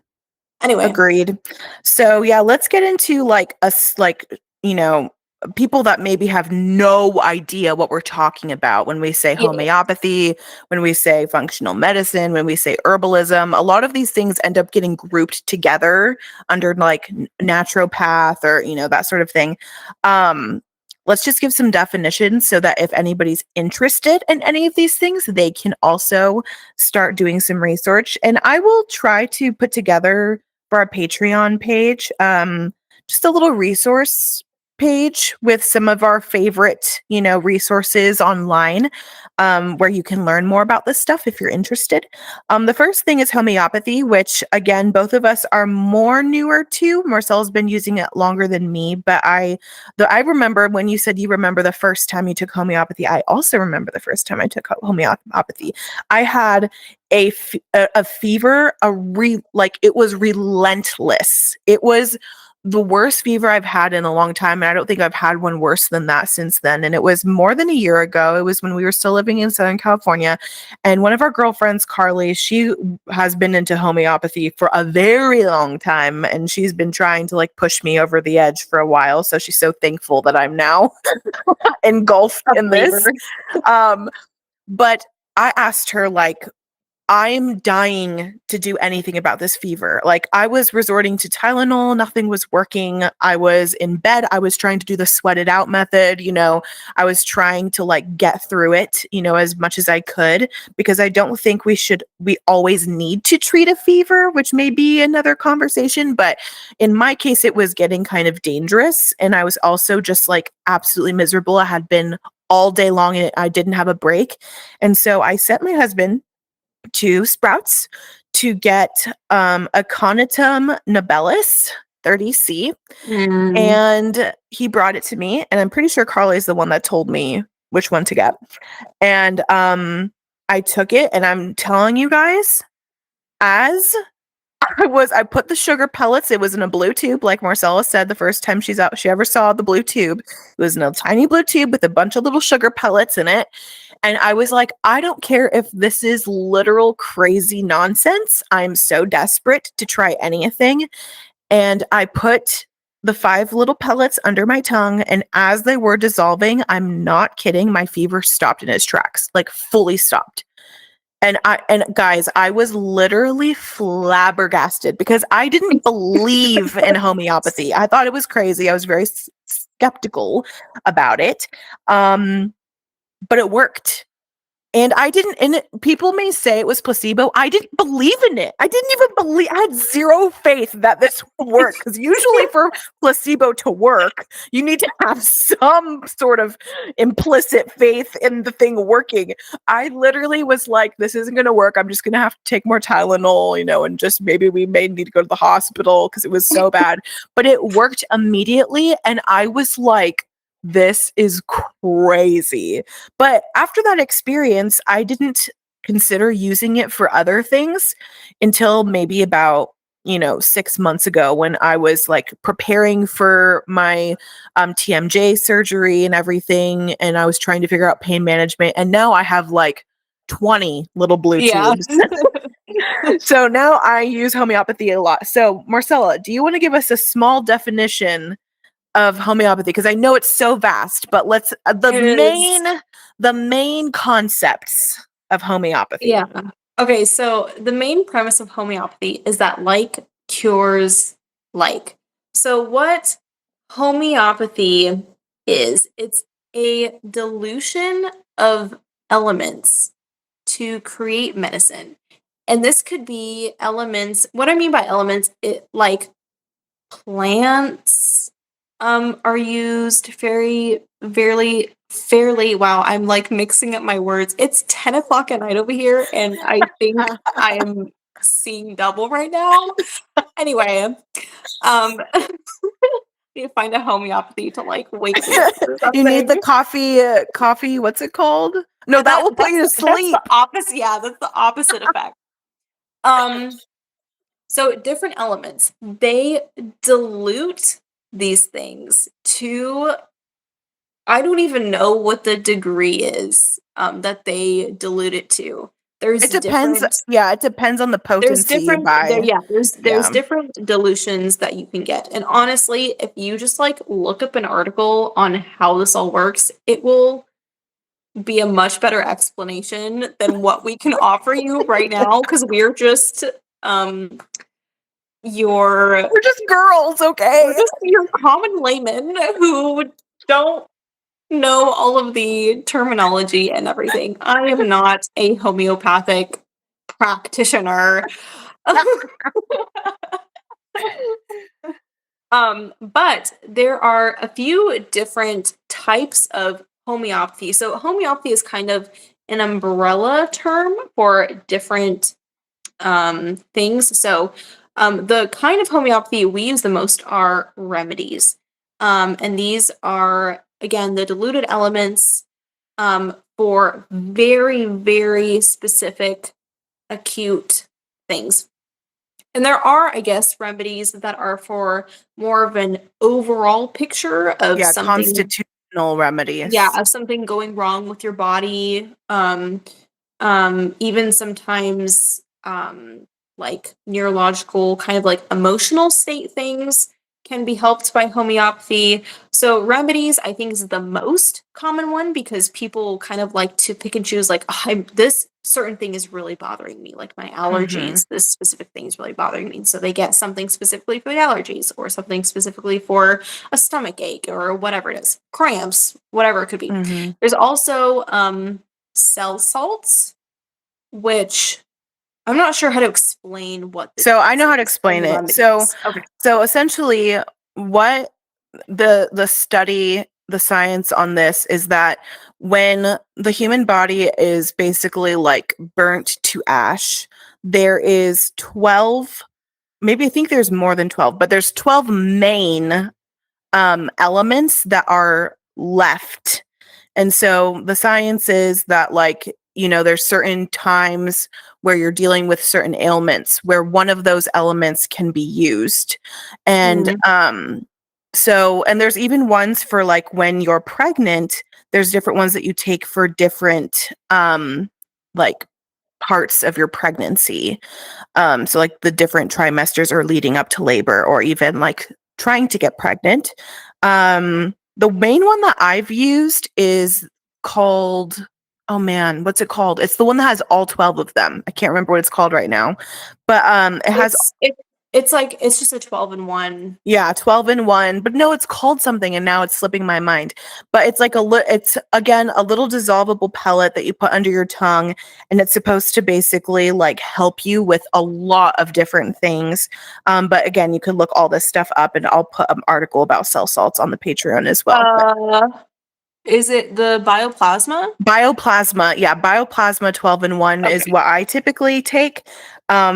anyway, Agreed. So yeah, let's get into like us like, you know, people that maybe have no idea what we're talking about when we say yeah. homeopathy, when we say functional medicine, when we say herbalism. A lot of these things end up getting grouped together under like naturopath or, that sort of thing. Um Let's just give some definitions so that if anybody's interested in any of these things, they can also start doing some research. And I will try to put together for our Patreon page, just a little resource page with some of our favorite, resources online, where you can learn more about this stuff if you're interested. The first thing is homeopathy, which again, both of us are more newer to. Marcel's been using it longer than me, but I remember when you said you remember the first time you took homeopathy. I also remember the first time I took homeopathy. I had a fever, like it was relentless. It was the worst fever I've had in a long time, and I don't think I've had one worse than that since then. And it was more than a year ago. It was when we were still living in Southern California, and one of our girlfriends, Carly, she has been into homeopathy for a very long time, and she's been trying to like push me over the edge for a while. So she's so thankful that I'm now engulfed A in this. believer. Um, but I asked her, like, I'm dying to do anything about this fever. Like, I was resorting to Tylenol, nothing was working. I was in bed. I was trying to do the sweat it out method. I was trying to like get through it, as much as I could, because I don't think we always need to treat a fever, which may be another conversation. But in my case, it was getting kind of dangerous. And I was also just like absolutely miserable. I had been all day long and I didn't have a break. And so I sent my husband to Sprouts to get Aconitum nobilis 30C, Mm. and he brought it to me, and I'm pretty sure Carly's the one that told me which one to get. And I took it, and I'm telling you guys, as I put the sugar pellets. It was in a blue tube, like Marcella said the first time she ever saw the blue tube. It was in a tiny blue tube with a bunch of little sugar pellets in it. And I was like, I don't care if this is literal crazy nonsense. I'm so desperate to try anything. And I put the 5 little pellets under my tongue. And as they were dissolving, I'm not kidding, my fever stopped in its tracks, like fully stopped. And guys, I was literally flabbergasted because I didn't believe in homeopathy. I thought it was crazy. I was very skeptical about it. But it worked. And I didn't, and people may say it was placebo. I didn't believe in it. I didn't even believe, I had zero faith that this would work. Because usually for placebo to work, you need to have some sort of implicit faith in the thing working. I literally was like, this isn't going to work. I'm just going to have to take more Tylenol, and just maybe we may need to go to the hospital because it was so bad. But it worked immediately. And I was like, this is crazy. But after that experience, I didn't consider using it for other things until maybe about 6 months ago, when I was like preparing for my TMJ surgery and everything, and I was trying to figure out pain management. And now I have like 20 little blue Yeah. tubes. So now I use homeopathy a lot. So Marcella, do you want to give us a small definition of homeopathy? Because I know it's so vast, but let's It is. the main concepts of homeopathy. Yeah. Okay, so the main premise of homeopathy is that like cures like. So what homeopathy is, it's a dilution of elements to create medicine. And this could be elements. What I mean by elements, it like plants are used very fairly wow, I'm, like, mixing up my words. It's 10 o'clock at night over here, and I think I am seeing double right now. Anyway, um, need to find a homeopathy to, like, wake me up or You need the something. coffee, what's it called? No, that will put you to That's the sleep. opposite yeah, that's the opposite effect. Um, so different elements, they dilute these things to I don't even know what the degree is, that they dilute it to. It There's depends, different yeah, it depends on the there's potency you different there buy. yeah, there's Yeah. different dilutions that you can get, and honestly, if you just, like, look up an article on how this all works, it will be a much better explanation than what we can offer you right now because 'cause we're just, um, your We're just girls, we're okay? just your common laymen who don't know all of the terminology and everything. I am not a homeopathic practitioner. But there are a few different types of homeopathy. So homeopathy is kind of an umbrella term for different things. So the kind of homeopathy we use the most are remedies. And these are, again, the diluted elements for very, very specific acute things. And there are, I guess, remedies that are for more of an overall picture of Yeah, something, constitutional yeah, remedies. of something going wrong with your body. Even sometimes like neurological, kind of like emotional state things can be helped by homeopathy. So remedies, I think, is the most common one because people kind of like to pick and choose, like, oh, this certain thing is really bothering me, like my Mhm. allergies. This specific thing is really bothering me. So they get something specifically for the allergies or something specifically for a stomach ache or whatever it is, cramps, whatever it could be. Mhm. There's also cell salts, which I'm not sure how to explain what the So I difference know how to is in explain it. So remedies. Okay. so essentially what the study, the science on this is that when the human body is basically like burnt to ash, there is 12, maybe I think there's more than 12, but there's 12 main elements that are left. And so the science is that, like, there's certain times where you're dealing with certain ailments where one of those elements can be used. And Mhm. and there's even ones for like when you're pregnant, there's different ones that you take for different like parts of your pregnancy. So like the different trimesters or leading up to labor or even like trying to get pregnant. The main one that I've used is called, oh man, what's it called? It's the one that has all 12 of them. I can't remember what it's called right now. But it has, It's like it's just a 12 in 1. yeah, 12 in one, but no, it's called something and now it's slipping my mind. But it's like it's again a little dissolvable pellet that you put under your tongue, and it's supposed to basically like help you with a lot of different things. But again, you can look all this stuff up, and I'll put an article about cell salts on the Patreon as well. But Uh, is it the bioplasma? Bioplasma, yeah, Bioplasma 12 in 1 is Okay. what I typically take,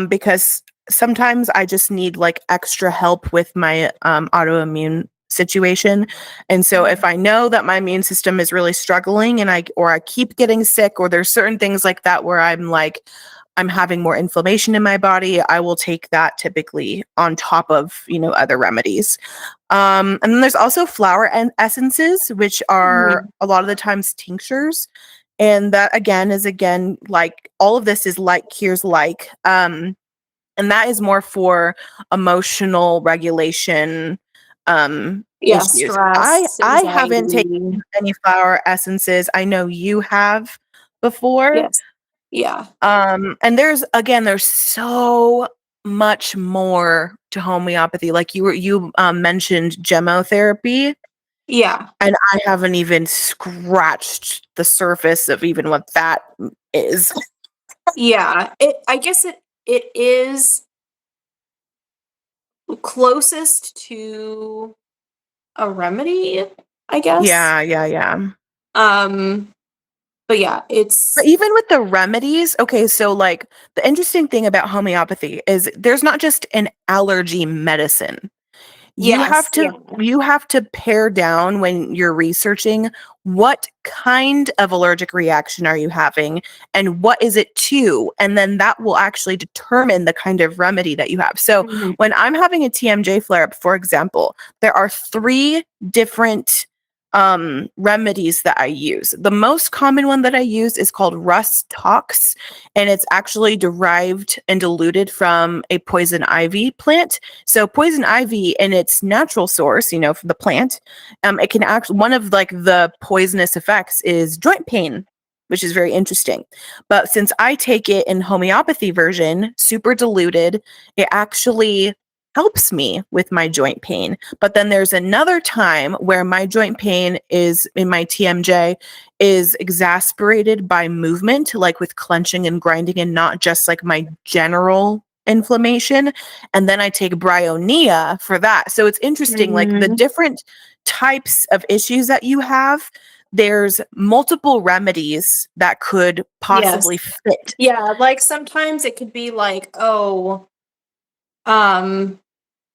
because sometimes I just need like extra help with my autoimmune situation. And so if Mhm. I know that my immune system is really struggling and I keep getting sick, or there's certain things like that where I'm having more inflammation in my body, I will take that typically on top of, other remedies. And then there's also flower essences, which are Mhm. a lot of the times tinctures. And that again like all of this is like cures like. And that is more for emotional regulation Yeah, issues. I stress, I haven't taken anxiety. any flower essences. I know you have before. Yes. Yeah. And there's so much more to homeopathy. Like you mentioned gemotherapy, Yeah. and I haven't even scratched the surface of even what that is. Yeah. I guess it is closest to a remedy, I guess. Yeah, yeah, yeah. Um, but yeah, But it's even with the remedies, okay, so like the interesting thing about homeopathy is there's not just an allergy medicine. You yes, have yeah. to pare down when you're researching what kind of allergic reaction are you having and what is it to, and then that will actually determine the kind of remedy that you have. So Mhm. when I'm having a TMJ flare up, for example, there are 3 different remedies that I use. The most common one that I use is called Rust Tox, and it's actually derived and diluted from a poison ivy plant. So poison ivy in its natural source, from the plant, it can actually, one of like the poisonous effects is joint pain, which is very interesting. But since I take it in homeopathy version, super diluted, it actually helps me with my joint pain. But then there's another time where my joint pain is in my TMJ is exasperated by movement, like with clenching and grinding, and not just like my general inflammation. And then I take bryonia for that. So it's interesting, like the Mhm. different types of issues that you have, there's multiple remedies that could Yes. possibly fit. Yeah, like sometimes it could be like, oh, um,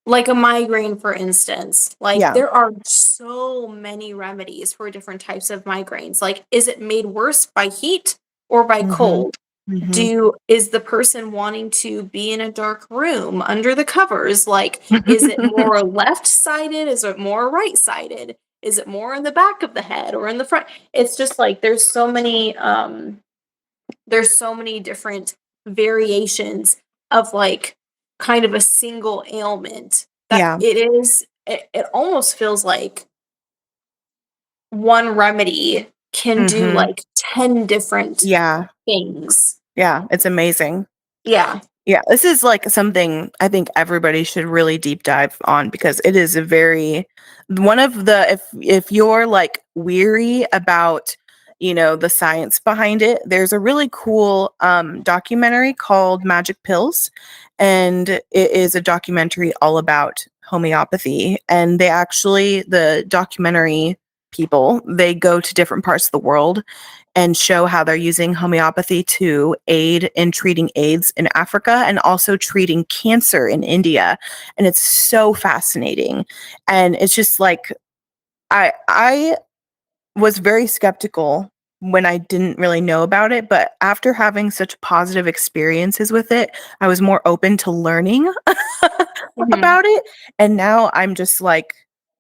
like a migraine, for instance. Like Yeah. there are so many remedies for different types of migraines. Like, is it made worse by heat or by Mm-hmm. cold? Mm-hmm. Is the person wanting to be in a dark room under the covers? Like, is it more left-sided? Is it more right-sided? Is it more in the back of the head or in the front? It's just like there's so many different variations of like kind of a single ailment that Yeah. it almost feels like one remedy can do Mm-hmm. like 10 different Yeah. things. Yeah. It's amazing. Yeah. Yeah, this is like something I think everybody should really deep dive on because it is a very one of the if you're like weary about the science behind it, there's a really cool documentary called Magic Pills, and it is a documentary all about homeopathy. And the documentary people, they go to different parts of the world and show how they're using homeopathy to aid in treating AIDS in Africa and also treating cancer in India. And it's so fascinating. And it's just like I was very skeptical when I didn't really know about it, but after having such positive experiences with it, I was more open to learning Mhm. about it. And now I'm just like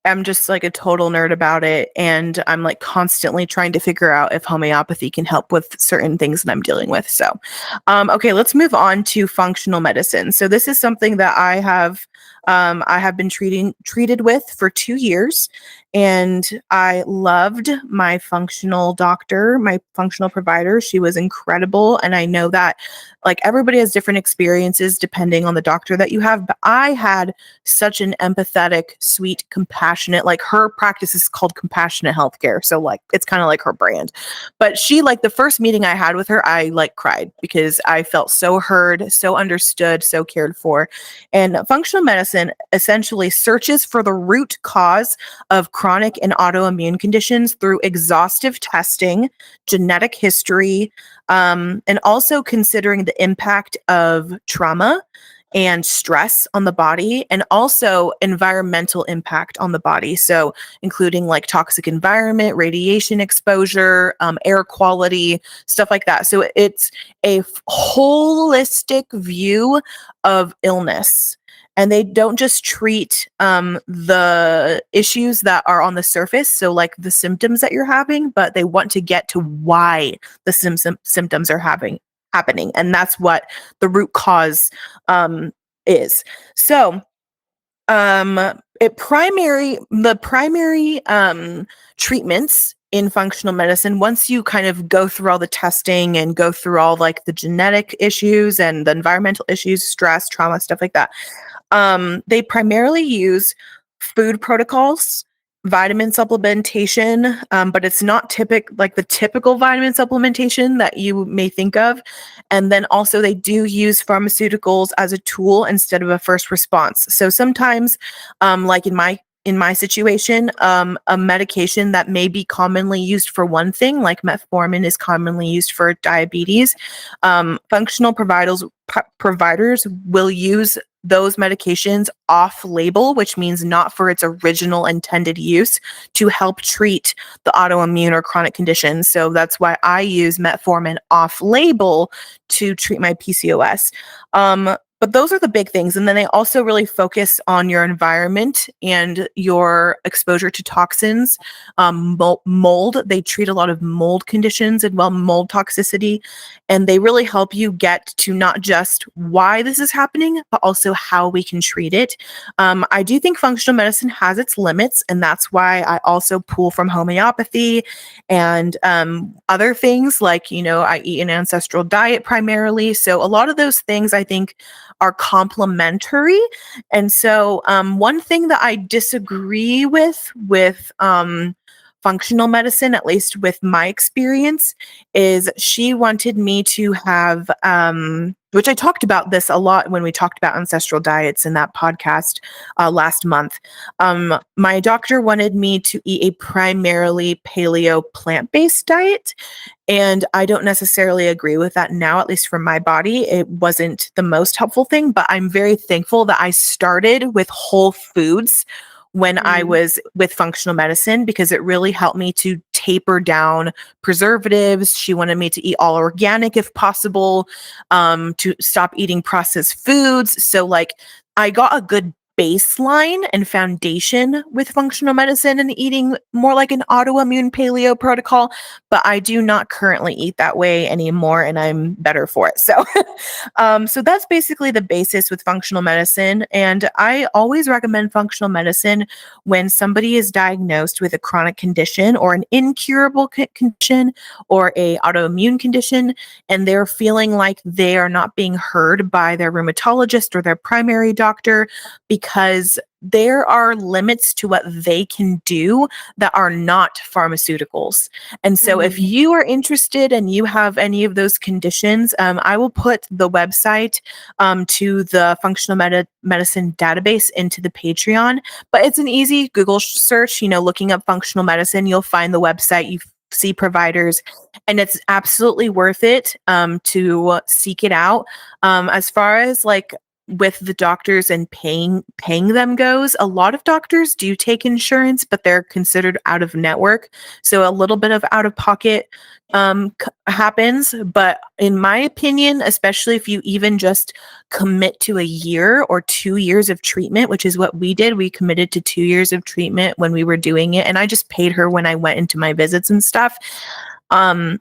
a total nerd about it, and I'm like constantly trying to figure out if homeopathy can help with certain things that I'm dealing with. So, okay, let's move on to functional medicine. So this is something that I have been treated with for 2 years, and I loved my functional doctor, my functional provider. She was incredible. And I know that like everybody has different experiences depending on the doctor that you have. But I had such an empathetic, sweet, compassionate, like her practice is called compassionate healthcare. So like it's kind of like her brand. But she, like the first meeting I had with her, I like cried because I felt so heard, so understood, so cared for. And functional medicine essentially searches for the root cause of chronic and autoimmune conditions through exhaustive testing, genetic history, and also considering the impact of trauma and stress on the body, and also environmental impact on the body. So, including like toxic environment, radiation exposure, air quality, stuff like that. So, it's a holistic view of illness, and they don't just treat the issues that are on the surface, so like the symptoms that you're having, but they want to get to why the symptoms are happening, and that's what the root cause is. So um the primary treatments in functional medicine, once you kind of go through all the testing and go through all like the genetic issues and the environmental issues, stress, trauma, stuff like that, they primarily use food protocols, vitamin supplementation, but it's not like the typical vitamin supplementation that you may think of. And then also they do use pharmaceuticals as a tool instead of a first response. So sometimes, like in my in my situation, a medication that may be commonly used for one thing, like metformin is commonly used for diabetes. Functional providers will use those medications off label, which means not for its original intended use, to help treat the autoimmune or chronic conditions. So that's why I use metformin off label to treat my PCOS. But those are the big things. And then they also really focus on your environment and your exposure to toxins. Mold, they treat a lot of mold conditions and mold toxicity. And they really help you get to not just why this is happening, but also how we can treat it. I do think functional medicine has its limits. And that's why I also pull from homeopathy and other things like, I eat an ancestral diet primarily. So a lot of those things I think are complementary. And so one thing that I disagree with functional medicine, at least with my experience, is she wanted me to have, which I talked about this a lot when we talked about ancestral diets in that podcast last month. My doctor wanted me to eat a primarily paleo plant-based diet. And I don't necessarily agree with that now, at least for my body. It wasn't the most helpful thing, but I'm very thankful that I started with whole foods when I was with functional medicine because it really helped me to taper down preservatives. She wanted me to eat all organic if possible, to stop eating processed foods. So, I got a good baseline and foundation with functional medicine and eating more like an autoimmune paleo protocol, but I do not currently eat that way anymore and I'm better for it. So so that's basically the basis with functional medicine, and I always recommend functional medicine when somebody is diagnosed with a chronic condition or an incurable condition or a autoimmune condition and they're feeling like they are not being heard by their rheumatologist or their primary doctor because there are limits to what they can do that are not pharmaceuticals. And so if you are interested and you have any of those conditions, I will put the website to the functional medicine database into the Patreon. But it's an easy Google search, looking up functional medicine, you'll find the website, you see providers, and it's absolutely worth it to seek it out. As far as with the doctors and paying them goes, a lot of doctors do take insurance, but they're considered out of network. So a little bit of out of pocket happens. But in my opinion, especially if you even just commit to a year or 2 years of treatment, which is what we did, we committed to 2 years of treatment when we were doing it. And I just paid her when I went into my visits and stuff.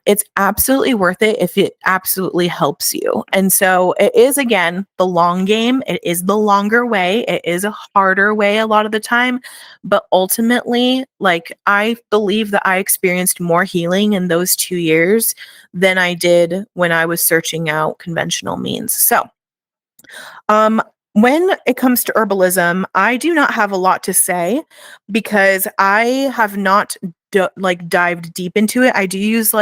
It's absolutely worth it if it absolutely helps you. And so it is, again, the long game. It is the longer way. It is a harder way a lot of the time. But ultimately, I believe that I experienced more healing in those 2 years than I did when I was searching out conventional means. So, when it comes to herbalism, I do not have a lot to say because I have not dived deep into it. I do use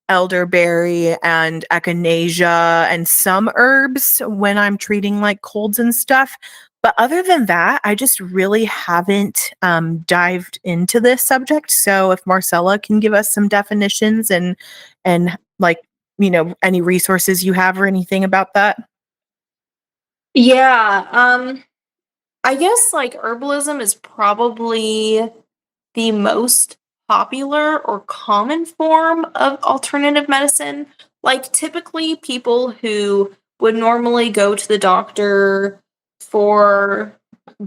elderberry and echinacea and some herbs when I'm treating colds and stuff. But other than that, I just really haven't dived into this subject. So if Marcella can give us some definitions and any resources you have or anything about that. Yeah, I guess herbalism is probably the most popular or common form of alternative medicine. Typically, people who would normally go to the doctor for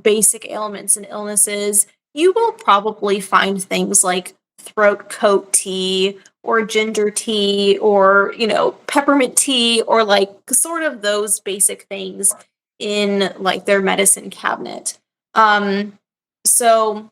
basic ailments and illnesses, you will probably find things like throat coat tea or ginger tea or, peppermint tea or sort of those basic things in their medicine cabinet. So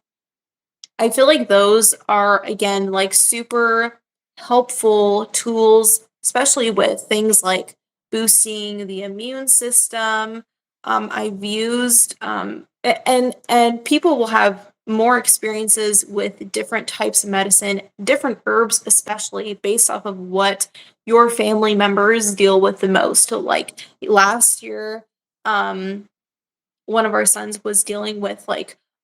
I feel like those are, again, super helpful tools, especially with things like boosting the immune system. I've used, and people will have more experiences with different types of medicine, different herbs, especially based off of what your family members deal with the most. So, last year, one of our sons was dealing with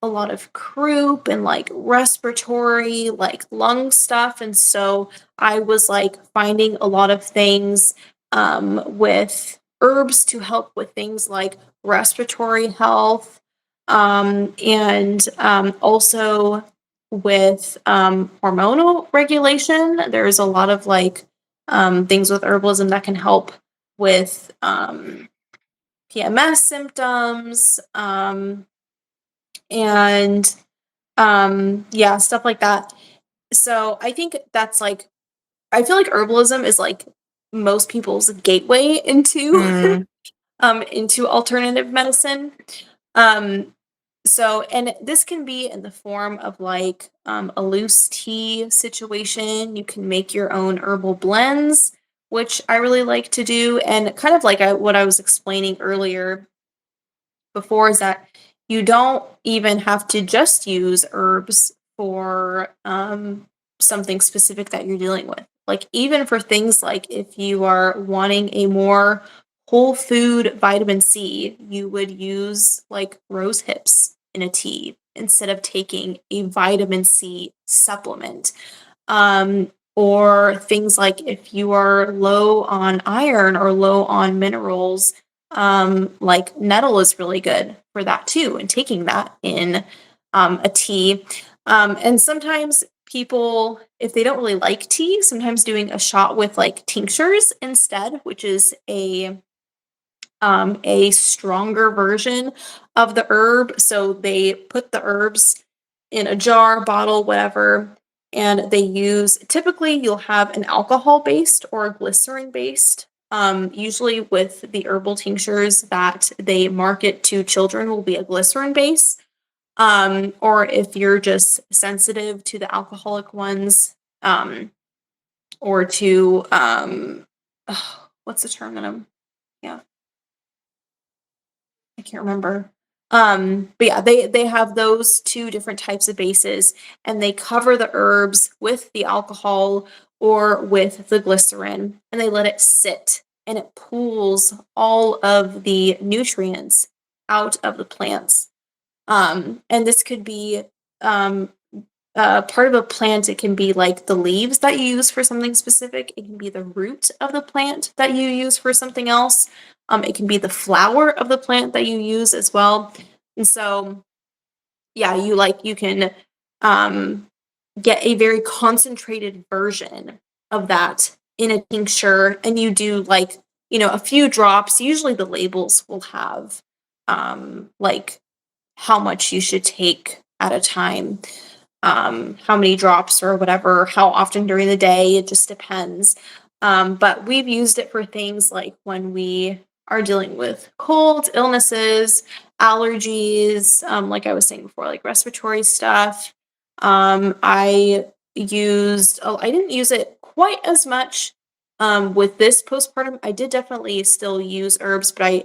a lot of croup and like respiratory, like lung stuff. And so I was like finding a lot of things with herbs to help with things like respiratory health, and also with hormonal regulation. There's a lot of like things with herbalism that can help with PMS symptoms, and yeah, stuff like that. So I think that's like, I feel like herbalism is like most people's gateway Mm. into alternative medicine. Um, so, and this can be in the form of like a loose tea situation. You can make your own herbal blends, which I really like to do. And kind of like what I was explaining earlier before is that you don't even have to just use herbs for something specific that you're dealing with. Like, even for things like if you are wanting a more whole food vitamin C, you would use like rose hips in a tea instead of taking a vitamin C supplement. Or things like if you are low on iron or low on minerals, like nettle is really good for that too, and taking that in a tea. And sometimes people, if they don't really like tea, sometimes doing a shot with like tinctures instead, which is a stronger version of the herb. So they put the herbs in a jar, bottle, whatever, and they use, typically you'll have an alcohol based or a glycerin based. Usually with the herbal tinctures that they market to children will be a glycerin base. Or if you're just sensitive to the alcoholic ones, or to what's the term that I'm, yeah, I can't remember. But yeah, they have those two different types of bases, and they cover the herbs with the alcohol or with the glycerin, and they let it sit, and it pulls all of the nutrients out of the plants. And this could be um, part of a plant. It can be like the leaves that you use for something specific. It can be the root of the plant that you use for something else. It can be the flower of the plant that you use as well. And so, yeah, you can um, get a very concentrated version of that in a tincture, and you do like, a few drops. Usually, the labels will have like how much you should take at a time, how many drops or whatever, how often during the day. It just depends. But we've used it for things like when we are dealing with colds, illnesses, allergies, like I was saying before, like respiratory stuff. I didn't use it quite as much with this postpartum. I did definitely still use herbs, but I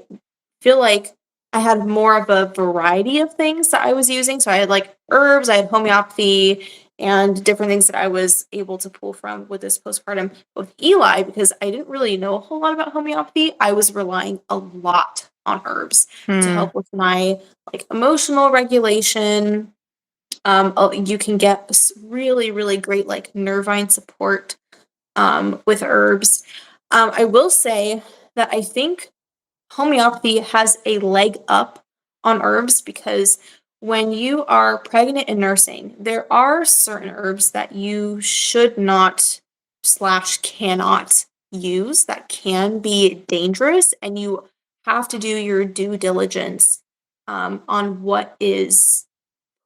feel like I had more of a variety of things that I was using. So I had like herbs, I had homeopathy, and different things that I was able to pull from with this postpartum. With Eli, because I didn't really know a whole lot about homeopathy, I was relying a lot on herbs to Mm. help with my like emotional regulation. You can get really, really great like nervine support with herbs. I will say that I think homeopathy has a leg up on herbs because when you are pregnant and nursing, there are certain herbs that you should not slash cannot use that can be dangerous, and you have to do your due diligence on what is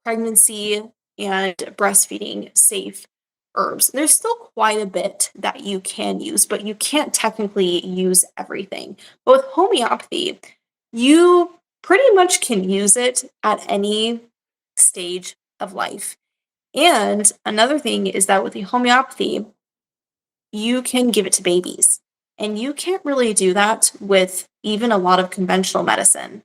pregnancy and breastfeeding safe herbs. There's still quite a bit that you can use, but you can't technically use everything. But with homeopathy, you pretty much can use it at any stage of life. And another thing is that with the homeopathy, you can give it to babies. And you can't really do that with even a lot of conventional medicine,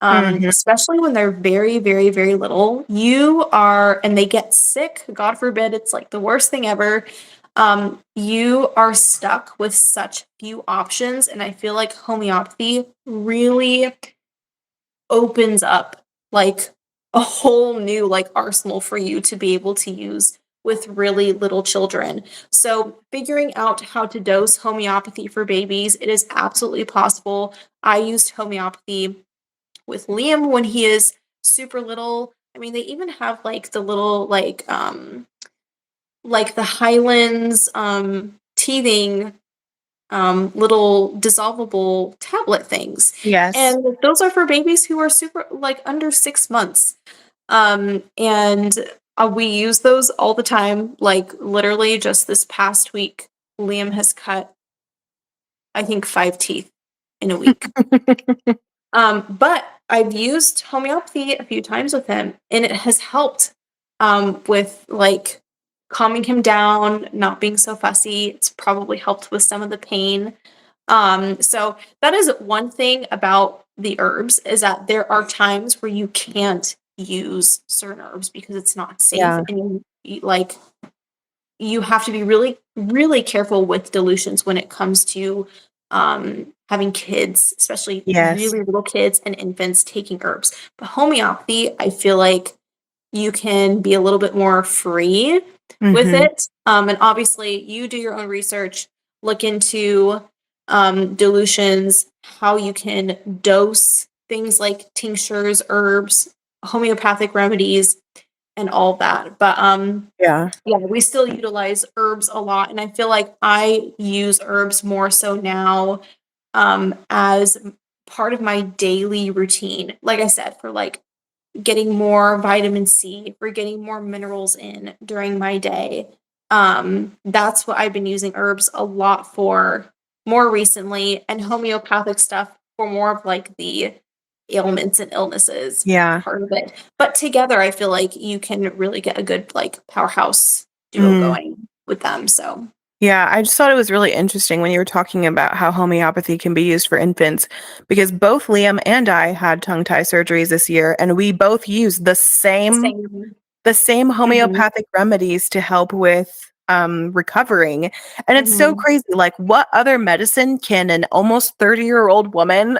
Mhm. especially when they're very, very, very little. And they get sick. God forbid, it's like the worst thing ever. You are stuck with such few options. And I feel like homeopathy really opens up like a whole new like arsenal for you to be able to use with really little children. So, figuring out how to dose homeopathy for babies, it is absolutely possible. I used homeopathy with Liam when he is super little. I mean, they even have like the little like the Highlands teething little dissolvable tablet things. Yes. And those are for babies who are super like under 6 months. And we use those all the time. Like literally just this past week, Liam has cut, I think, 5 teeth in a week. But I've used homeopathy a few times with him, and it has helped with like calming him down, not being so fussy. It's probably helped with some of the pain. So that is one thing about the herbs is that there are times where you can't use certain herbs because it's not safe, Yeah. and like you have to be really, really careful with dilutions when it comes to having kids, especially Yes. really little kids and infants taking herbs. But homeopathy, I feel like you can be a little bit more free with Mhm. it. And obviously, you do your own research, look into dilutions, how you can dose things like tinctures, herbs, homeopathic remedies, and all that. But Yeah. yeah, we still utilize herbs a lot, and I feel like I use herbs more so now, as part of my daily routine. Like I said, for like getting more vitamin C, for getting more minerals in during my day. That's what I've been using herbs a lot for more recently, and homeopathic stuff for more of like the ailments and illnesses Yeah. part of it. But together, I feel like you can really get a good like powerhouse duo Mm. going with them. So, Yeah, I just thought it was really interesting when you were talking about how homeopathy can be used for infants because both Liam and I had tongue tie surgeries this year and we both used same. the same Mhm, homeopathic remedies to help with recovering. And it's so mhm. crazy. Like what other medicine can an almost 30-year-old woman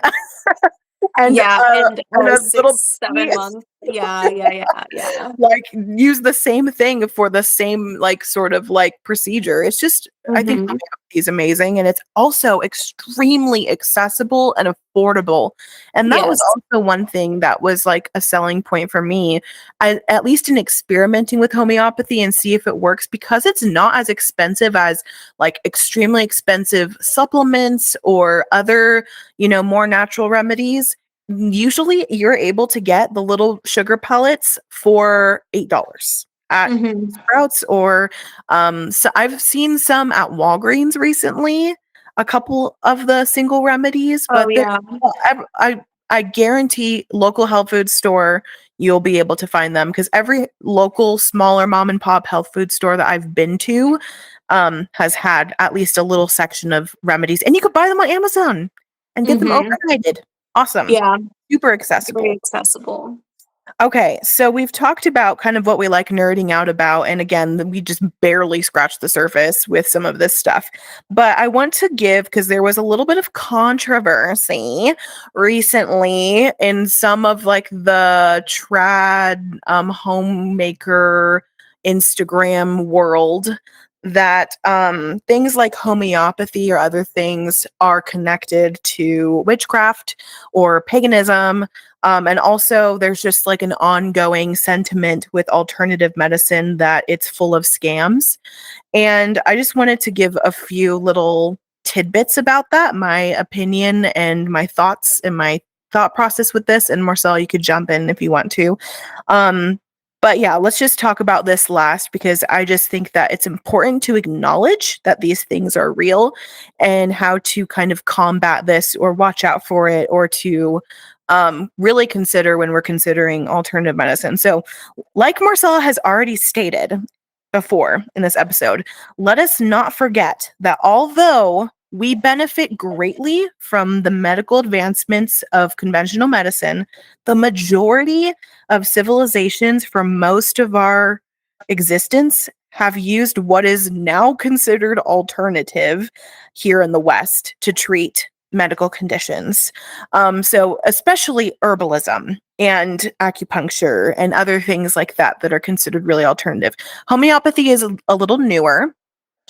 and Yeah, and a little 6, baby 7 months. Yeah, yeah, yeah, yeah. like use the same thing for the same like sort of like procedure. It's just I think Mhm. homeopathy is amazing and it's also extremely accessible and affordable. And that was Yes. also one thing that was like a selling point for me. At least in experimenting with homeopathy and see if it works because it's not as expensive as like extremely expensive supplements or other, more natural remedies. Usually you're able to get the little sugar pellets for $8 at Mhm. Sprouts or so I've seen some at Walgreens recently, a couple of the single remedies, Oh, but there's yeah. I guarantee local health food store you'll be able to find them because every local smaller mom and pop health food store that I've been to has had at least a little section of remedies and you could buy them on Amazon and get them Mhm. overnighted. Awesome. Yeah, Super very accessible. accessible. Okay, so we've talked about kind of what we like nerding out about, and again, we just barely scratched the surface with some of this stuff. But I want to give, because there was a little bit of controversy recently in some of like the trad homemaker Instagram world that things like homeopathy or other things are connected to witchcraft or paganism, and also, there's just like an ongoing sentiment with alternative medicine that it's full of scams. And I just wanted to give a few little tidbits about that, my opinion and my thoughts and my thought process with this. And Marcel, you could jump in if you want to. Um, but yeah, let's just talk about this last because I just think that it's important to acknowledge that these things are real and how to kind of combat this or watch out for it or to really consider when we're considering alternative medicine. So, like Marcella has already stated before in this episode, let us not forget that although we benefit greatly from the medical advancements of conventional medicine, the majority of civilizations for most of our existence have used what is now considered alternative here in the West to treat medical conditions. So especially herbalism and acupuncture and other things like that that are considered really alternative. Homeopathy is a little newer.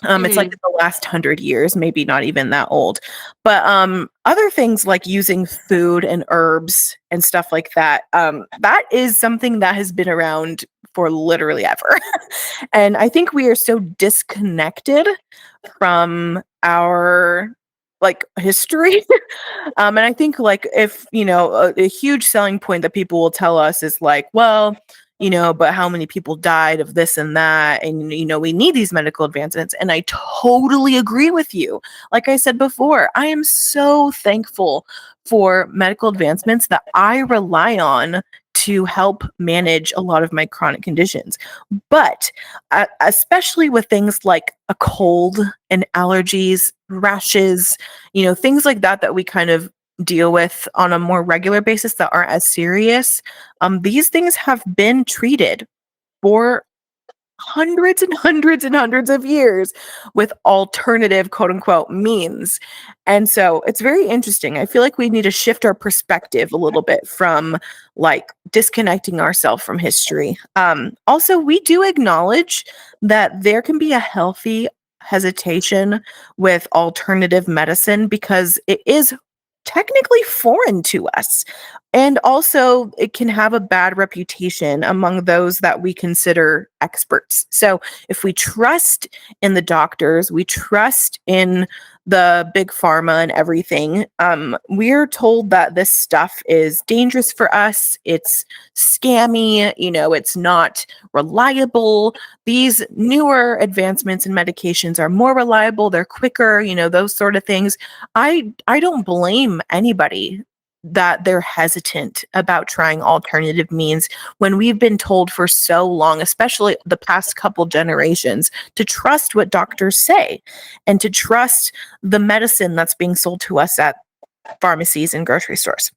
It's like Mhm. in the last 100 years, maybe not even that old. But other things like using food and herbs and stuff like that, that is something that has been around for literally ever. And I think we are so disconnected from our like history. And I think like if, a huge selling point that people will tell us is like, well, but how many people died of this and that? And, we need these medical advancements. And I totally agree with you. Like I said before, I am so thankful for medical advancements that I rely on to help manage a lot of my chronic conditions. But especially with things like a cold and allergies, rashes, things like that that we kind of deal with on a more regular basis that aren't as serious, these things have been treated for hundreds and hundreds and hundreds of years with alternative quote unquote means. And so it's very interesting. I feel like we need to shift our perspective a little bit from like disconnecting ourselves from history. Also, we do acknowledge that there can be a healthy hesitation with alternative medicine because it is technically foreign to us. And also, it can have a bad reputation among those that we consider experts. So, if we trust in the doctors, we trust in the big pharma and everything, we're told that this stuff is dangerous for us. It's scammy, it's not reliable. These newer advancements in medications are more reliable, they're quicker, those sort of things. I don't blame anybody that they're hesitant about trying alternative means when we've been told for so long, especially the past couple generations, to trust what doctors say and to trust the medicine that's being sold to us at pharmacies and grocery stores.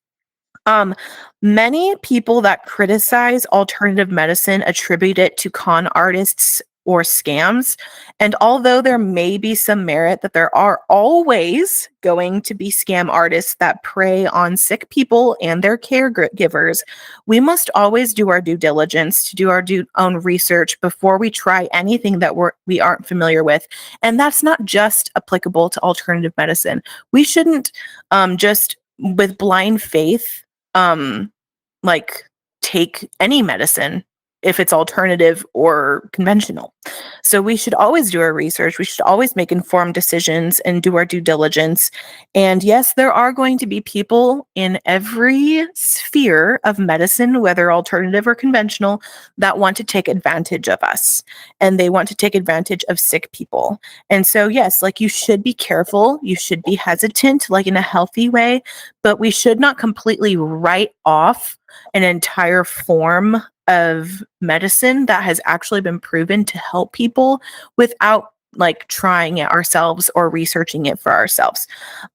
Um, Many people that criticize alternative medicine attribute it to con artists or scams. And although there may be some merit, that there are always going to be scam artists that prey on sick people and their caregivers, we must always do our due diligence to do our own research before we try anything that we aren't familiar with. And that's not just applicable to alternative medicine. We shouldn't just with blind faith um like take any medicine if it's alternative or conventional. So we should always do our research. We should always make informed decisions and do our due diligence. And yes, there are going to be people in every sphere of medicine, whether alternative or conventional, that want to take advantage of us and they want to take advantage of sick people. And so, yes, like you should be careful. You should be hesitant, like in a healthy way, but we should not completely write off an entire form of medicine that has actually been proven to help people without like trying it ourselves or researching it for ourselves.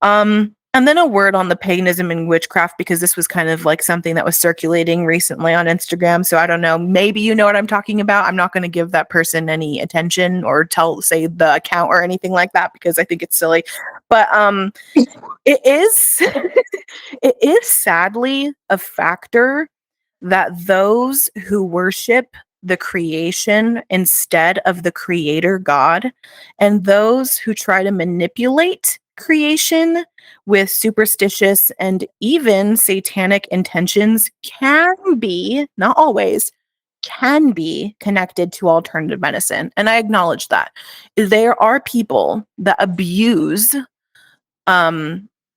And then a word on the paganism and witchcraft, because this was kind of like something that was circulating recently on Instagram. So I don't know, maybe you know what I'm talking about. I'm not going to give that person any attention or say the account or anything like that because I think it's silly. But it is it is sadly a factor that those who worship the creation instead of the creator God, and those who try to manipulate creation with superstitious and even satanic intentions can be, not always, can be connected to alternative medicine. And I acknowledge that. There are people that abuse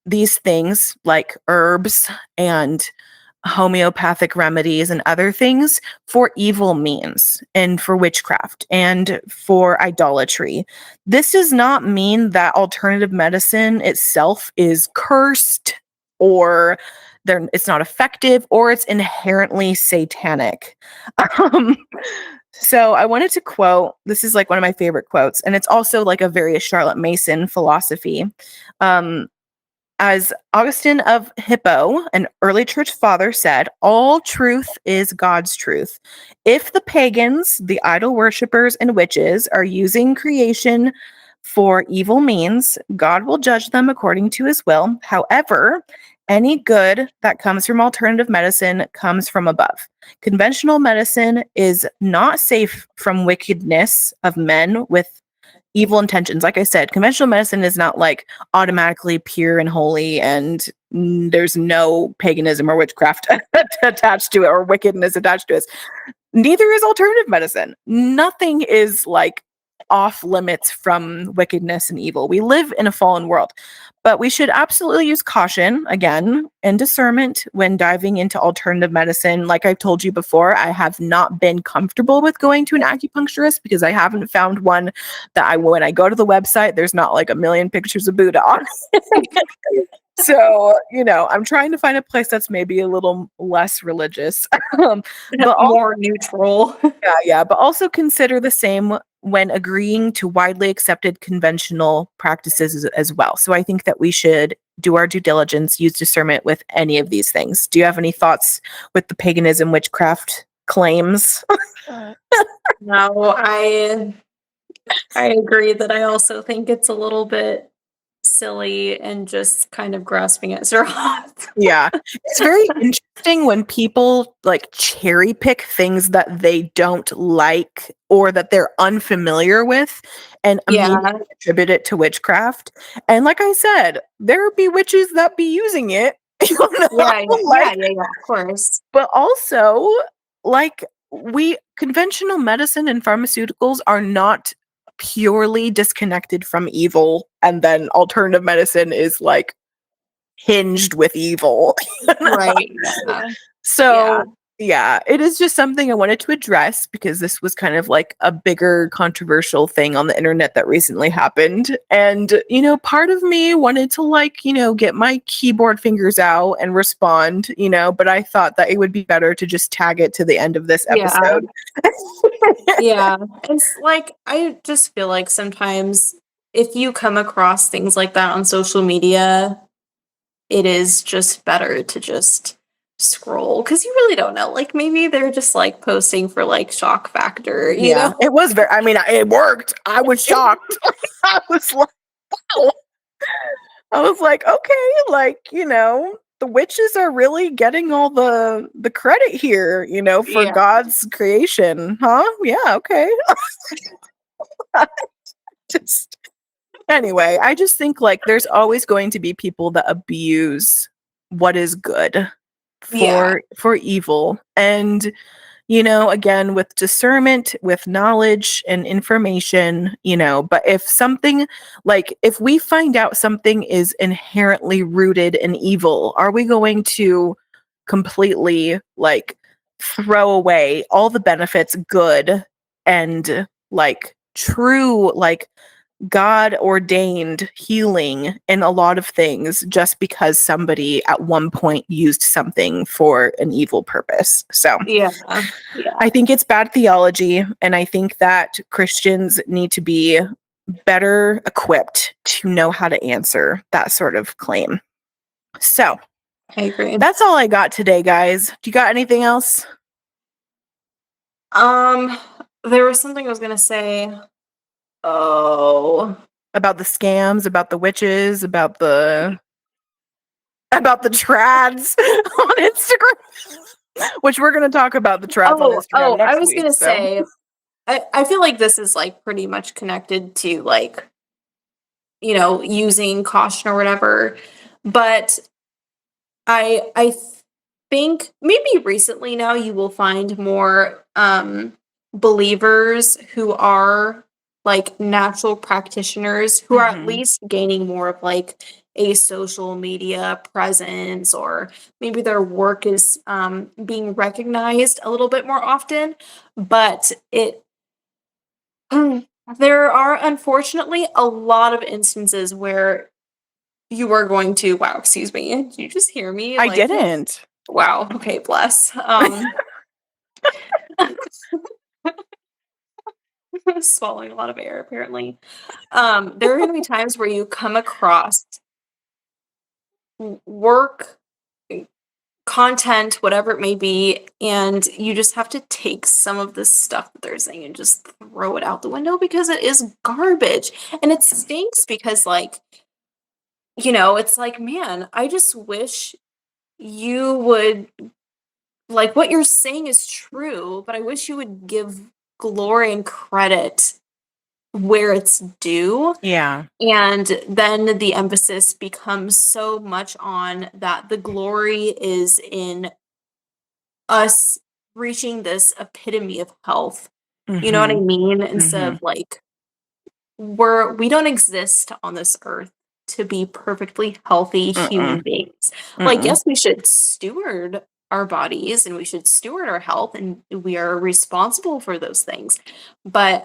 these things like herbs and homeopathic remedies and other things for evil means and for witchcraft and for idolatry. This does not mean that alternative medicine itself is cursed or it's not effective or it's inherently satanic. Um, so I wanted to quote, this is like one of my favorite quotes, and it's also like a very Charlotte Mason philosophy. Um, as Augustine of Hippo, an early church father, said, all truth is God's truth. If the pagans, the idol worshippers, and witches are using creation For evil means God will judge them according to his will. However, any good that comes from alternative medicine comes from above. Conventional medicine is not safe from wickedness of men with evil intentions. Like I said, conventional medicine is not like automatically pure and holy, and there's no paganism or witchcraft attached to it or wickedness attached to it. Neither is alternative medicine. Nothing is like off limits from wickedness and evil. We live in a fallen world, but we should absolutely use caution again and discernment when diving into alternative medicine. Like I've told you before, I have not been comfortable with going to an acupuncturist because I haven't found one that when I go to the website, there's not like a million pictures of Buddha on. So, I'm trying to find a place that's maybe a little less religious. But More neutral. yeah, but also consider the same when agreeing to widely accepted conventional practices as well. So I think that we should do our due diligence, use discernment with any of these things. Do you have any thoughts with the paganism witchcraft claims? No, I agree that I also think it's a little bit silly and just kind of grasping at straws. Yeah. It's very interesting when people like cherry pick things that they don't like or that they're unfamiliar with and immediately Yeah, attribute it to witchcraft. And like I said, there be witches that be using it. yeah, yeah, yeah, Like, yeah, yeah, of course. but also like we conventional medicine and pharmaceuticals are not purely disconnected from evil, and then alternative medicine is like hinged with evil. Right, yeah, yeah, So, yeah, it is just something I wanted to address because this was kind of like a bigger controversial thing on the internet that recently happened. And, part of me wanted to like, get my keyboard fingers out and respond, but I thought that it would be better to just tag it to the end of this yeah, episode. yeah. It's like I just feel like sometimes if you come across things like that on social media, it is just better to just scroll because you really don't know. Like maybe they're just like posting for like shock factor, you Yeah, know? it was very, I mean, it worked. I was shocked. I was like, wow. I was like, okay, like, the witches are really getting all the credit here, for Yeah. God's creation. Huh? Yeah, okay. Just anyway, I just think like there's always going to be people that abuse what is good Yeah. for evil. And again, with discernment, with knowledge and information, but if something like if we find out something is inherently rooted in evil, are we going to completely like throw away all the benefits, good and like true, like God ordained healing in a lot of things just because somebody at one point used something for an evil purpose? So Yeah. Yeah. I think it's bad theology. And I think that Christians need to be better equipped to know how to answer that sort of claim. So I agree. that's all I got today, guys. Do you got anything else Um, there was something I was gonna say. Oh. about the scams, about the witches, about the trads on Instagram? Which we're going to talk about the trads on Instagram I next was week. gonna So, say, I feel like this is like pretty much connected to like, using caution or whatever. But I think maybe recently now you will find more believers who are like natural practitioners who are at mhm. least gaining more of like a social media presence, or maybe their work is being recognized a little bit more often. But there are unfortunately a lot of instances where you are going to, wow, excuse me, did you just hear me? I Like, didn't. wow, okay, bless. Swallowing a lot of air apparently. There are going to be times where you come across work content, whatever it may be, and you just have to take some of this stuff that they're saying and just throw it out the window because it is garbage. And it stinks because, like, it's like, man, I just wish you would, like, what you're saying is true, but I wish you would give glory and credit where it's due. Yeah. And then the emphasis becomes so much on that the glory is in us reaching this epitome of health. You know what I Mhm. mean? Instead Mhm. of like we don't exist on this earth to be perfectly healthy human Mm-mm. beings. Like, Mm-mm. yes, we should steward our bodies and we should steward our health and we are responsible for those things. But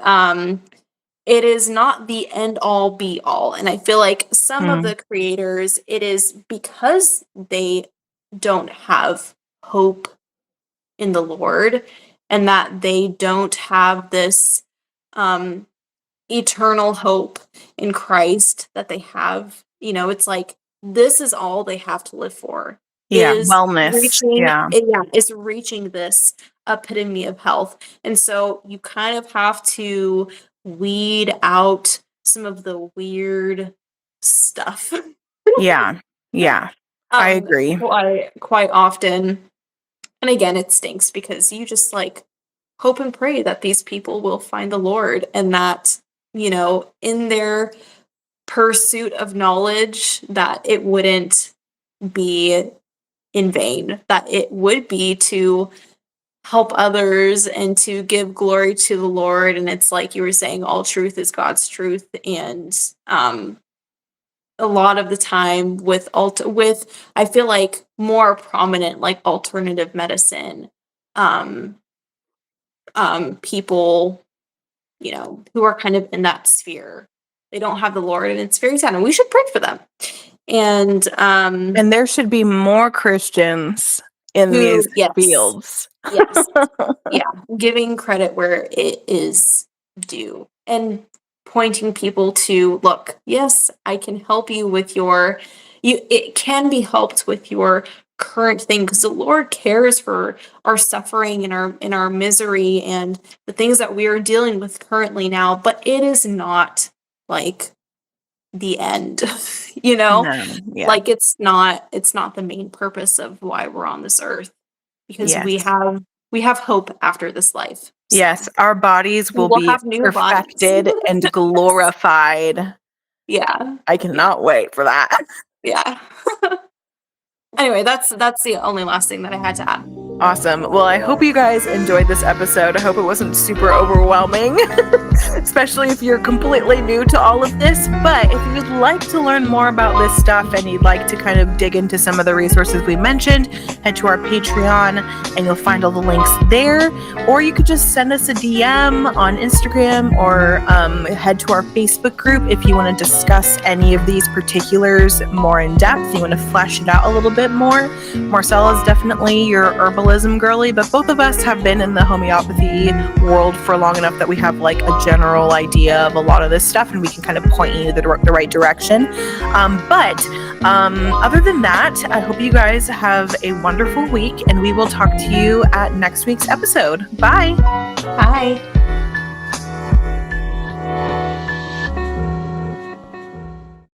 it is not the end all be all. And I feel like some of Mm. the creators, it is because they don't have hope in the Lord and that they don't have this um eternal hope in Christ that they have. It's like this is all they have to live for Yeah, is wellness. Yeah. is reaching this epitome of health. And so you kind of have to weed out some of the weird stuff Yeah. Yeah. I agree. quite often. And again, it stinks because you just like hope and pray that these people will find the Lord and that, in their pursuit of knowledge, that it wouldn't be in vain, that it would be to help others and to give glory to the Lord. And it's like you were saying, all truth is God's truth. And a lot of the time with I feel like more prominent like alternative medicine, um people, who are kind of in that sphere. They don't have the Lord, and it's very sad, and we should pray for them. And And there should be more Christians in these yes, fields. yes, yeah, giving credit where it is due, and pointing people to look. Yes, I can help you with your. It can be helped with your current thing because the Lord cares for our suffering and our misery and the things that we are dealing with currently now. But it is not like the end, you know. No. Yeah. Like it's not the main purpose of why we're on this earth because we Yes. have hope after this life. So Yes. Our bodies we will will be have new bodies. perfected and glorified. Yeah. I Yeah. cannot wait for that. Yeah. Anyway, that's the only last thing that I had to add. Awesome. Well, I hope you guys enjoyed this episode. I hope it wasn't super overwhelming, especially if you're completely new to all of this. But if you would like to learn more about this stuff and you'd like to kind of dig into some of the resources we mentioned, head to our Patreon and you'll find all the links there. Or you could just send us a DM on Instagram or head to our Facebook group if you want to discuss any of these particulars more in depth. You want to flesh it out a little bit more. Marcella is definitely your herbalism girly, but both of us have been in the homeopathy world for long enough that we have like a general idea of a lot of this stuff and we can kind of point you the right direction. But other than that, I hope you guys have a wonderful week and we will talk to you at next week's episode. Bye. Bye.